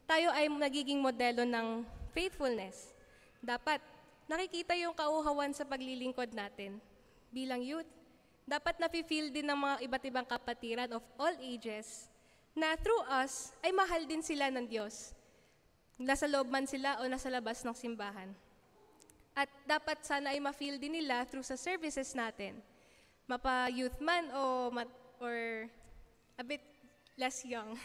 tayo ay nagiging modelo ng faithfulness. Dapat nakikita yung kauhawan sa paglilingkod natin. Bilang youth, dapat nafe-feel din ng mga iba't ibang kapatiran of all ages na through us ay mahal din sila ng Diyos. Nasa loob man sila o nasa labas ng simbahan. At dapat sana ay ma-feel din nila through sa services natin. Mapa-youth man or a bit less young,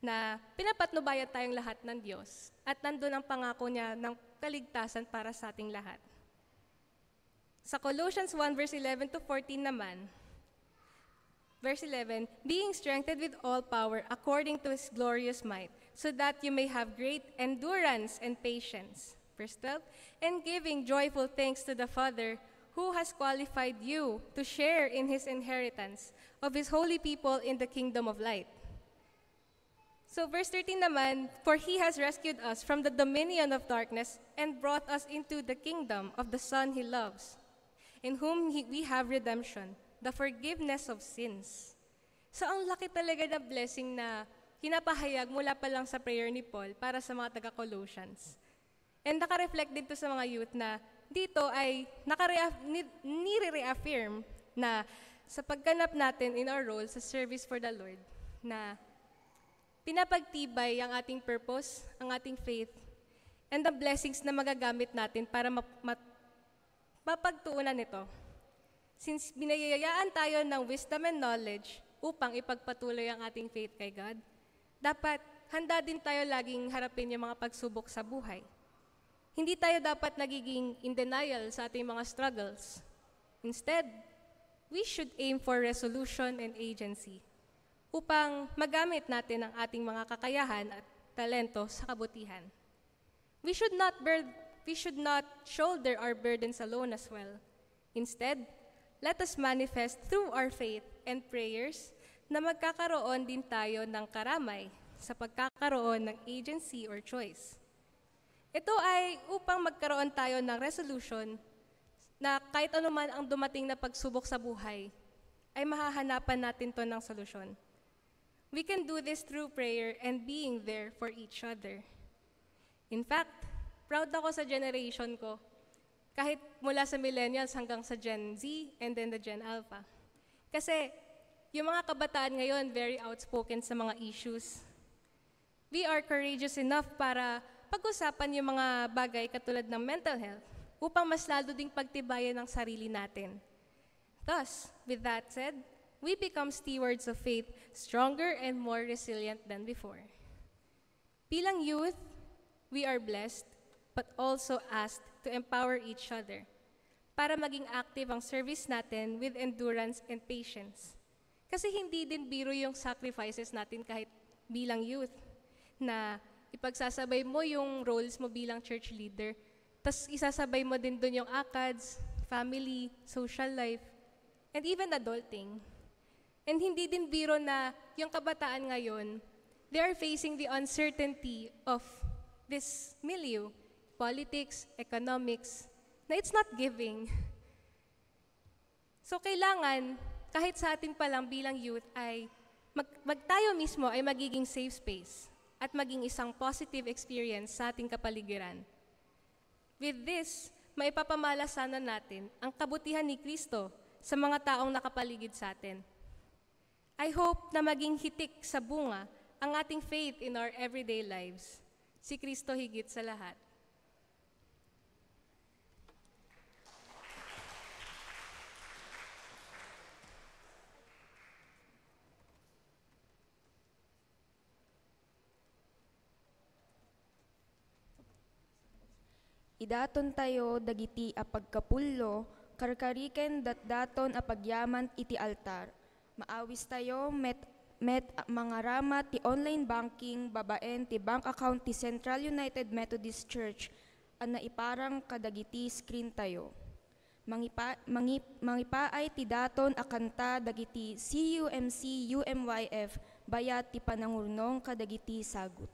na pinapatnubayan tayong lahat ng Diyos at nandun ang pangako niya ng kaligtasan para sa ating lahat. Sa Colossians 1 verse 11 to 14 naman, verse 11, being strengthened with all power according to His glorious might, so that you may have great endurance and patience. Verse 12, and giving joyful thanks to the Father, who has qualified you to share in His inheritance of His holy people in the kingdom of light. So verse 13 naman, for He has rescued us from the dominion of darkness and brought us into the kingdom of the Son He loves, in whom we have redemption, the forgiveness of sins. So ang laki talaga na blessing na hinapahayag mula pa lang sa prayer ni Paul para sa mga taga-Colossians. And naka-reflect din to sa mga youth na dito ay nire-reaffirm na sa pagganap natin in our role sa service for the Lord, na pinapagtibay ang ating purpose, ang ating faith, and the blessings na magagamit natin para mapagtuunan ito. Since binayayaan tayo ng wisdom and knowledge upang ipagpatuloy ang ating faith kay God, dapat handa din tayo laging harapin yung mga pagsubok sa buhay. Hindi tayo dapat nagiging in denial sa ating mga struggles. Instead, we should aim for resolution and agency upang magamit natin ang ating mga kakayahan at talento sa kabutihan. We should not shoulder our burdens alone as well. Instead, let us manifest through our faith and prayers na magkakaroon din tayo ng karamay sa pagkakaroon ng agency or choice. Ito ay upang magkaroon tayo ng resolution na kahit anuman ang dumating na pagsubok sa buhay, ay mahahanapan natin to ng solusyon. We can do this through prayer and being there for each other. In fact, proud ako sa generation ko, kahit mula sa millennials hanggang sa Gen Z and then the Gen Alpha. Kasi yung mga kabataan ngayon, very outspoken sa mga issues. We are courageous enough para pag-usapan yung mga bagay katulad ng mental health upang mas lalo ding pagtibayan ang sarili natin. Thus, with that said, we become stewards of faith, stronger and more resilient than before. Bilang youth, we are blessed, but also asked to empower each other para maging active ang service natin with endurance and patience. Kasi hindi din biro yung sacrifices natin kahit bilang youth, na ipagsasabay mo yung roles mo bilang church leader, tas isasabay mo din dun yung ACADS, family, social life, and even adulting. And hindi din biro na yung kabataan ngayon, they are facing the uncertainty of this milieu, politics, economics, na it's not giving. So kailangan, kahit sa atin pa lang bilang youth, ay tayo mismo ay magiging safe space at maging isang positive experience sa ating kapaligiran. With this, maipapamalasanan natin ang kabutihan ni Kristo sa mga taong nakapaligid sa atin. I hope na maging hitik sa bunga ang ating faith in our everyday lives. Si Kristo higit sa lahat. Idaton tayo dagiti a pagkapullo, karkariken daton a pagyaman iti altar. Maawis tayo met mga ramat ti online banking babaen ti bank account ti Central United Methodist Church ang naiparang kadagiti screen tayo. Mangipaay ti daton a kanta dagiti CUMC UMYF bayat ti panangurnong kadagiti sagut.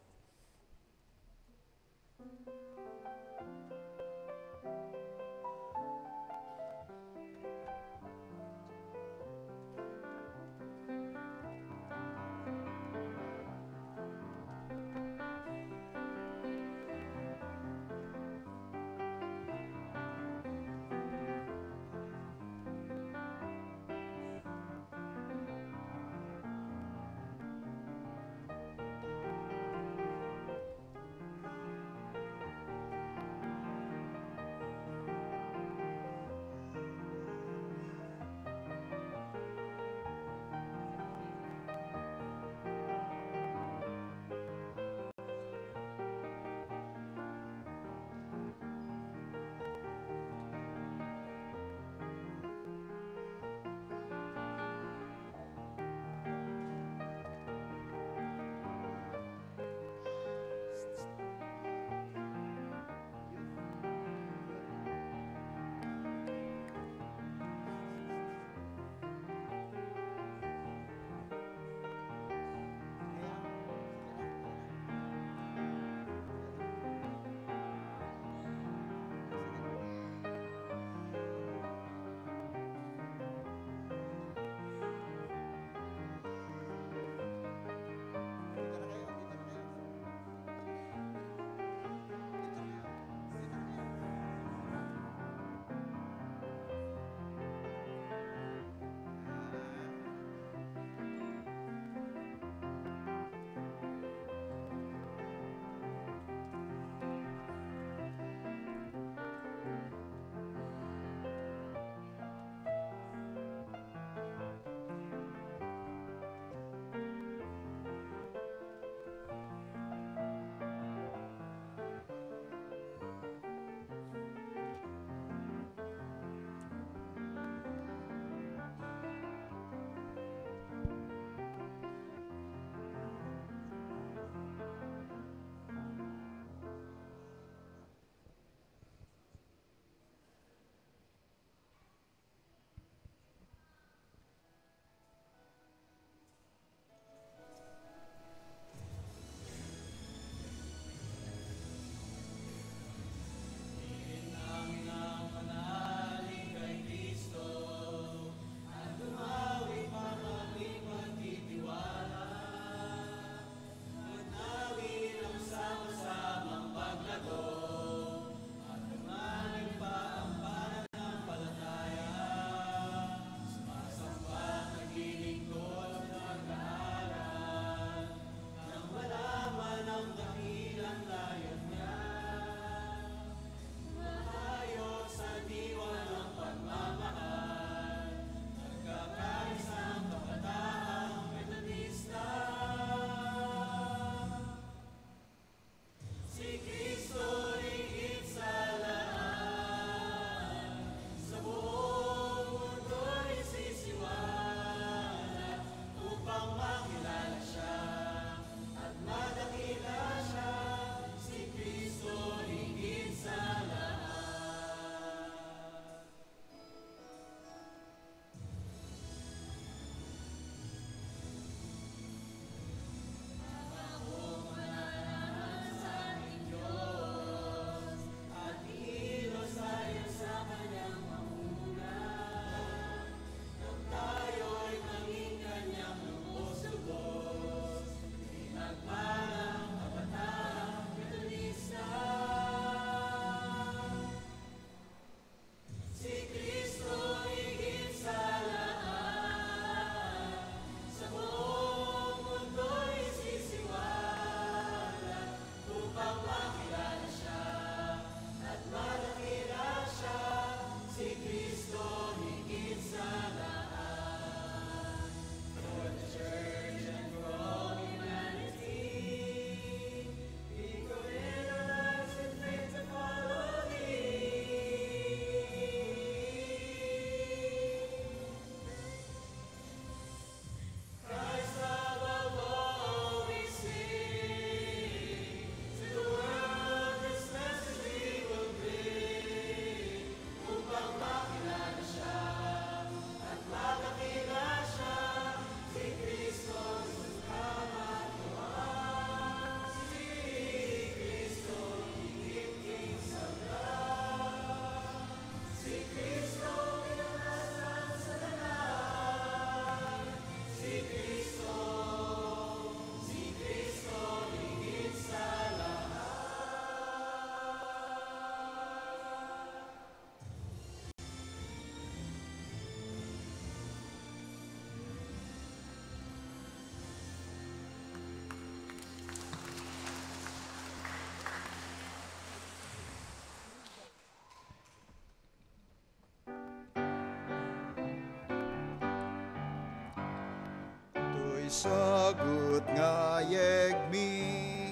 sagot nga yegmi,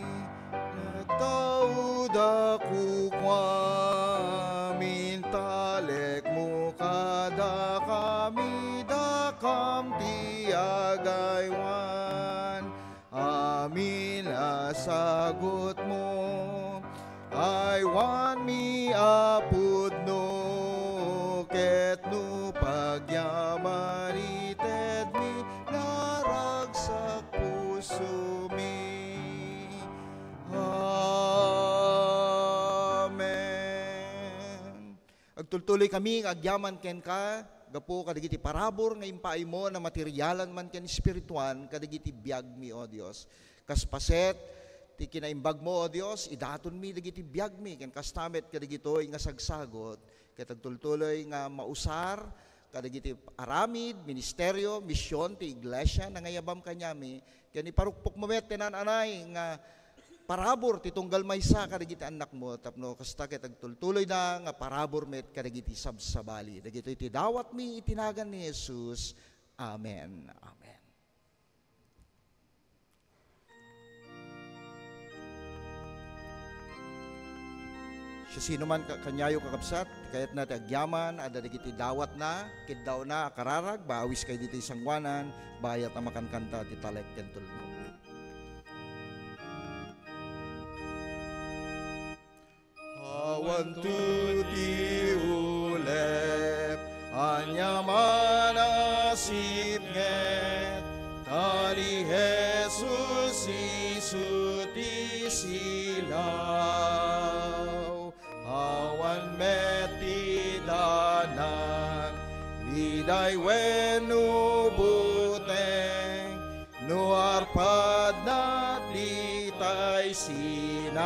nagtaud ako kwamin, talek mo kada kami, dakam tiagaywan. Amin sagot mo, I want me apud no, ket no pagyaman ited mi, naragsak puso mi. Amen. Agtultuloy kami, agyaman ken ka, gapo kadigiti parabor nga impaay mo na materyalan man ken espirituan, kadigiti biag mi, O Dios. Kaspaset, ti kinaimbag mo, O Dios, idaton mi dagiti biag mi, ken kastamet kadigitoy nga sagsagot, ket agtultuloy nga mausar, kadigiti aramid, ministeryo, misyon, ti iglesia, nangayabam kanyami, ken iparukpok mo met tinananay nga parabor ti tunggal maysa kadigiti anak mo, tapno kasta ket agtultuloy na nga parabor met kadigiti sabsabali. Dagitoy ti dawat mi itinagan ni Jesus. Amen. Amen. Siya sino man kanyayo kakabsat, kayat na agyaman, ada digiti dawat na, kiddaw na kararag, baawis kay dito sangwanan, bayat na makankanta ti talek ken tulno. Awan tuti ulep, anyaman asip nget, tali Jesus isuti silaw. Awan meti danan, liday wenu buteng, nuarpad na litay sinaan.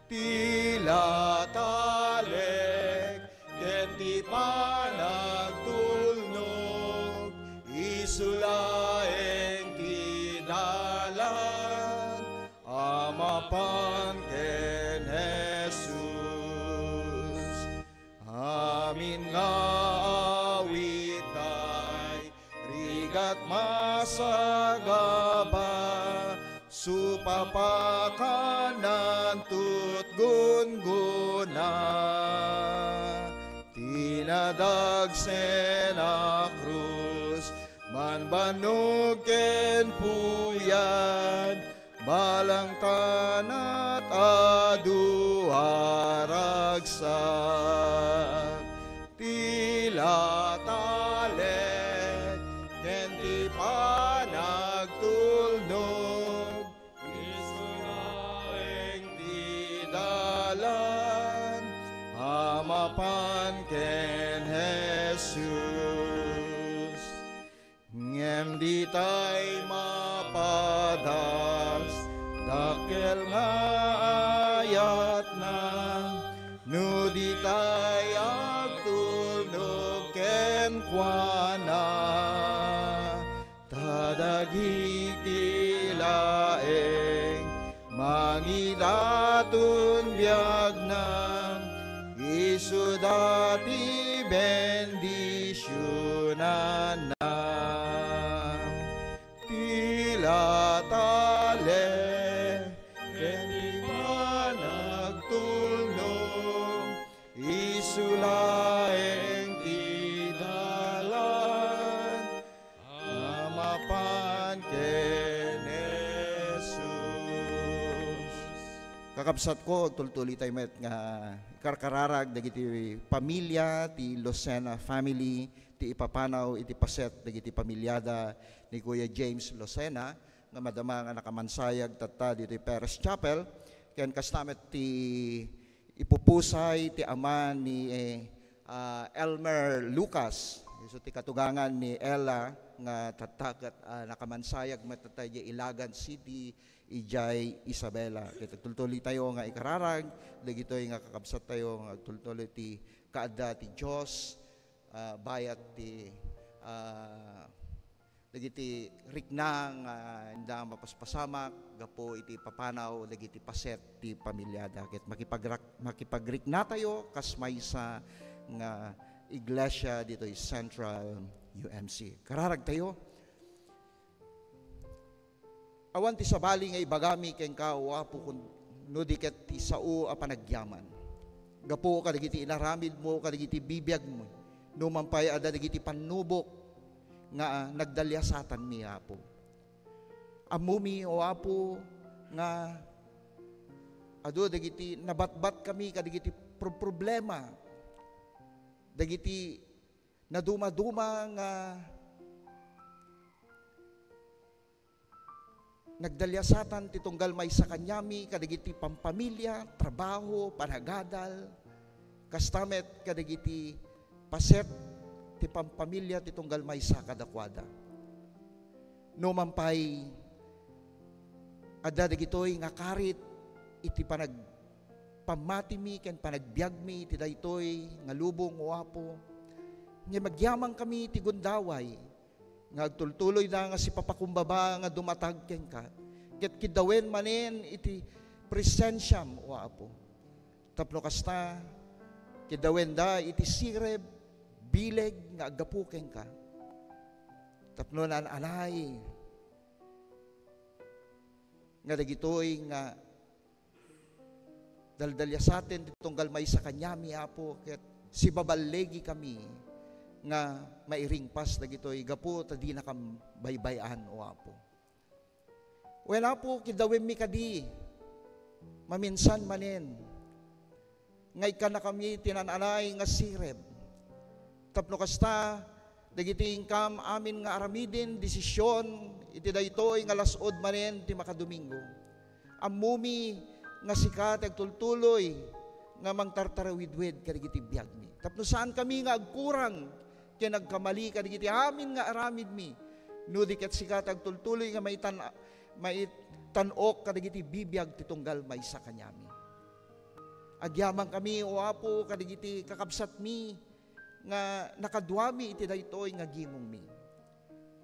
Tila talek, kenti panagtulnog, isulaeng kinalan, amapan ken Jesus. Amin nga awitay, rigat masagaba, supapakanan tutgun-guna, tinadagsen a krus, manbanog ken puyad, balang tanat adu aragsak. Tila talek ken ti panagtulnog, isulaeng ti dalan, amapan ken Jesus. Ngem di tay mapadas, dakel nga ayat na, no di tay agtulnog ken kuana, tadagiti laeng mangidatun biag na, isu dati bendisyonan na. Tila tale, ken di managtulnog, isulaeng ti dalan, amapan ken Jesus. Kakabsat ko, tultuli tayo met nga karkararag dagiti pamilya ti Lucena family, ti ipapanaw iti paset dagiti pamilyada ni Kuya James Lucena nga madama nga nakamansayag tatta dito Perez Chapel, ken kastamet ti ipupusay ti ama ni Elmer Lucas, so ti katugangan ni Ella nga tattagat nakamansayag matatay Ilagan City, Ijay Isabela. Kaya tultuloy tayo nga ikararag, dagitoy nga kakabsat tayo nga tultuloy ti kaadda ti Diyos, bayat ti dagiti riknang inda mapaspasamak, gapo iti papanaw, dagiti paset ti pamilyada. Kaya makipagrikna tayo, kas maysa nga iglesia dito Central UMC. Kararag tayo. Awan ti sabali nga ibagami ken ka o apo kun no diket ti sao a panagyaman. Gapo kadagiti inaramid mo, kadagiti bibiyag mo. No mampay ada dagiti panubok nga nagdalyasatan mi apo. Amumi o apo nga ado dagiti nabatbat kami kadagiti problema. Dagiti naduma-duma nga nagdalyasatan ti tunggal may sa kanyami kadagiti pampamilya, trabaho, panagadal, kastamet kadagiti paset ti pampamilya ti tunggal may sa kadakwada. No mampay adda dagitoy nga karit iti panagpamatimi ken panagbiagmi ti daytoy nga lubong o apo. Nga magyamang kami ti gundaway nga agtultuloy na nga si papakumbaba nga dumatag ken ka. Ket kidawen manen iti presensyam o apo. Tapno kasta kidawen da iti sireb bileg nga agapu ken ka. Tapno nan anay nga dagitoy nga daldalyasaten tunggal may sa kanyami apo ket si babalegi kami nga mairingpas dagitoy gapu ta di nakam baybayan o apo. Wen apo kidawem mi kadi maminsan manen ngay ka na kami tinananay nga sireb. Tapno kasta dagiti ingkam amin nga aramidin desisyon iti daytoy nga lasod manen ti makadomingo. Ammumi nga sikat agtultuloy nga mangtartarawidwed kadagiti biagmi. Tapno saan kami nga agkurang ken nagkamali kadagiti amin nga aramid mi. No di ket sikat agtultuloy nga may tanok kadagiti bibiyag ti tunggal may sa kanyami. Agyamang kami o apo kadagiti kakabsat mi nga nakadwami iti daytoy nga gimong mi.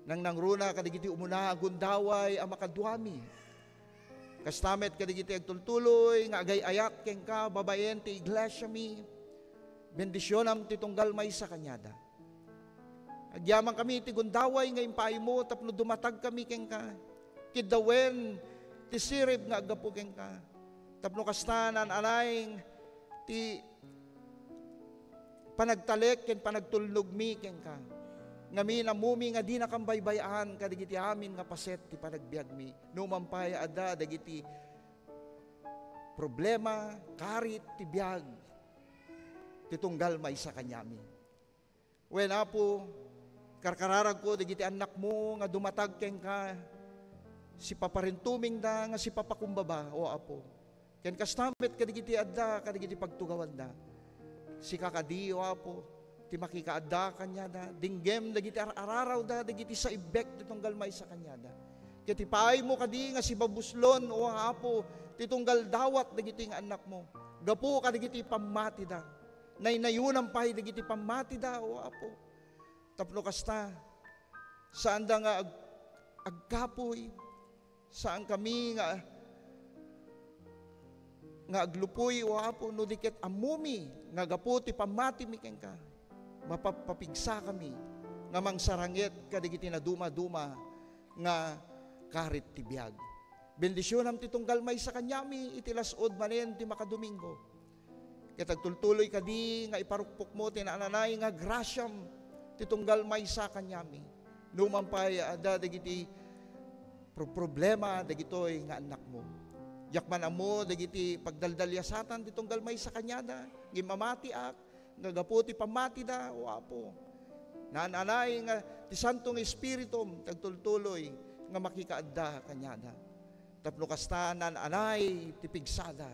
Nang nangruna kadagiti umuna gundaway a makadwami. Kastamet kadagiti agtultuloy nga agay-ayat ken ka babayen ti iglesia mi. Bendisyonam ti tunggal may sa kanyada. Agyaman kami ti gundaway nga impay mo tapno dumatag kami ken ka. Kidawen ti sirib nga agapu ken ka. Tapno kastanan alayng ti panagtalek ken panagtulnog mi ken ka. Ngamin amumi nga di nakambaybayan kadagiti amin nga paset ti panagbiag mi. No mampay ada dagiti problema, karit ti biag ti tunggal may sa kanyami. Wen apo karkararag ko dagiti anak mo nga dumatag ken ka si paparintuming da nga si papakumbaba o apo. Ken kastamet kadagiti adda kadagiti pagtugawan da. Si kakadi o apo ti makikaadda kanyada dinggem dagiti araraw da dagiti sa ibek ti tunggal may sa kanyada. Ket ipay mo kadi nga si babuslon o apo ti tunggal dawat dagiti nga anak mo. Gapu kadagiti pamati da. Naynayunam pay dagiti pamati da o apo. Tapno kasta saan da nga agkapoy saan kami nga aglupoy o apo no diket amumi nga gapu ti pamati mi ken ka. Mapapigsa kami nga mangsaranget kadagiti na duma-duma nga karit ti biag. Bendisyonam ti tunggal may sa kanyami iti lasod manen ti makadomingo. Ket agtultuloy kadi nga iparukpok mo ti naananay nga grasyam ti tunggal may sa kanyami. Numampay ada dagiti problema dagitoy nga anak mo. Yakman amo dagiti pagdaldalyasatan ti tunggal may sa kanyada. Gimamati ak ngagapu ti pamati da o apo. Naananay nga ti Santong Espiritum tagtultuloy nga makikaadda kanyada. Tapno kasta naananay ti pigsada.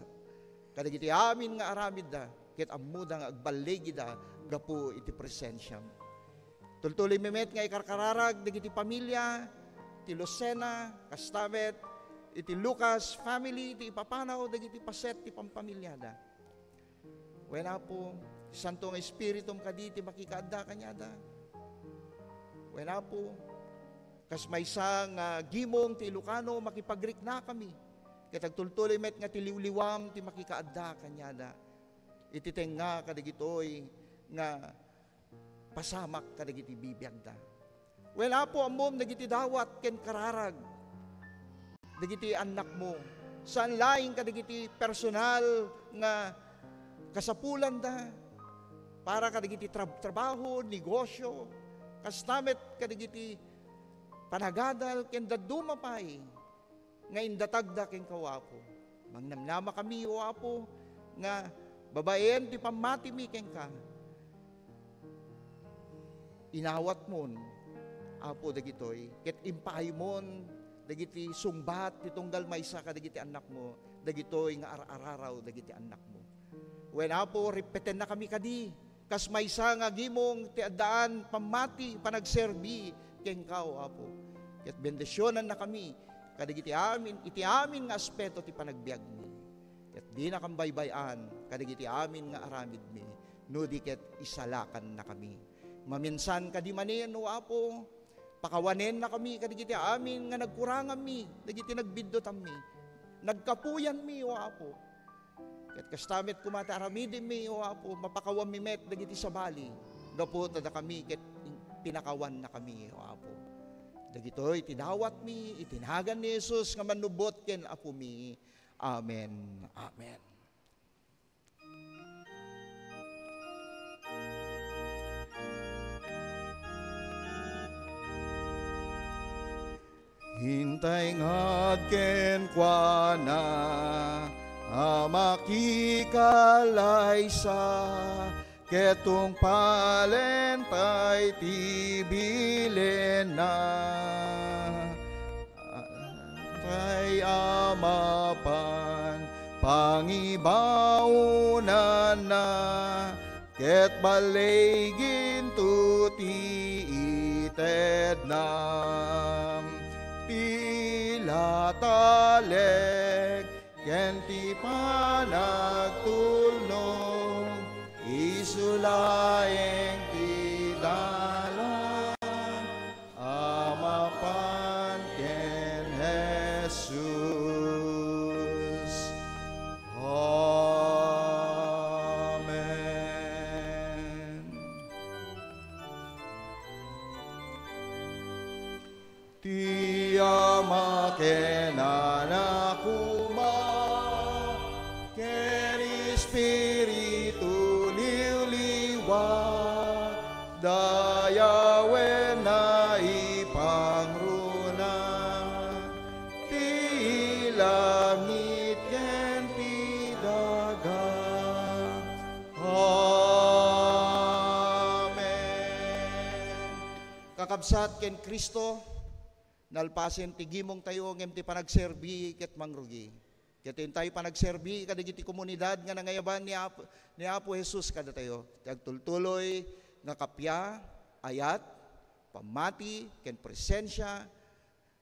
Kadagiti amin nga aramid da ket ammo da nga agbalegi da gapu iti presensyam. Tultuloy memet nga ikarkararag dagiti pamilya ti Lucena, Kastamet, iti Lucas family ti ipapanaw dagiti paset ti pampamilyada. Wen apo Santong Espiritum kadi ti makikaadda kanyada. Wen apo kas maysang gimong ti Ilocano makipagrik na kami. Ket agtultuloy met nga ti liwliwam ti makikaadda kanyada. Iti tenga kadagitoy nga pasamak kadagiti bibiyag da. Wala po amom dagiti dawat ken kararag. Dagiti anak mo. Saan laing kadagiti personal nga kasapulan da. Para kadagiti trabaho, negosyo. Kastamet kadagiti panagadal ken dadumapay. Nga indatagda ken kawapo. Mangnamnama kami o apo nga babaen ti pamati mi ken ka. Inawat mon apo dagitoy ket impay mon dagiti sungbat ti tunggal maysa ka dagiti anak mo dagitoy nga araraw dagiti anak mo. Wen apo repeten na kami kadi kas maysa nga gimong ti addaan pamati panagserbi ken kao apo. Ket bendisyonan na kami kadagiti amin iti amin nga aspeto ti panagbiag mi. Ket di na kambaybayan kadagiti amin nga aramid mi no di ket isalakan na kami. Maminsan kadi manen o apo pakawanen na kami kadagiti amin nga nagkurangan mi, dagiti nagbidot mi, nagkapuyan mi o apo. Ket kastamet kumata aramidin mi o apo, mapakawan mi met dagiti sabali. Gapo tada kami ket pinakawan na kami o apo. Dagitoy tinawat mi, itinagan ni Jesus nga manubot ken apo mi. Amen. Amen. Hintay ngagken kwa na makikalaysa ketong palentay tibilen na tay amapan pangibaunan na ket baligin tuti ited na taleg ken ti panagtulnog isulaeng ti dalan amapan ken Jesus. Amen. Ti ama ken anak kuma ken Espiritu liwliwat dayawen na ipangruna ti langit ken ti dagat. Amen. Kakabsat ken Kristo nalpasen ti gimong tayo ngem ti panagserbi ket mangrugi. Ket tayo panagserbi kadagiti komunidad nga nangayaban ni Apo Jesus kada tayo. Ti agtultuloy nga kapya, ayat, pamati, ken presensya,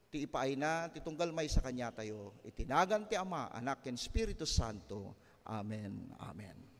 ti ipaayna ti tunggal may sa kanya tayo. Itinagan ti Ama, Anak ken Espiritu Santo. Amen. Amen.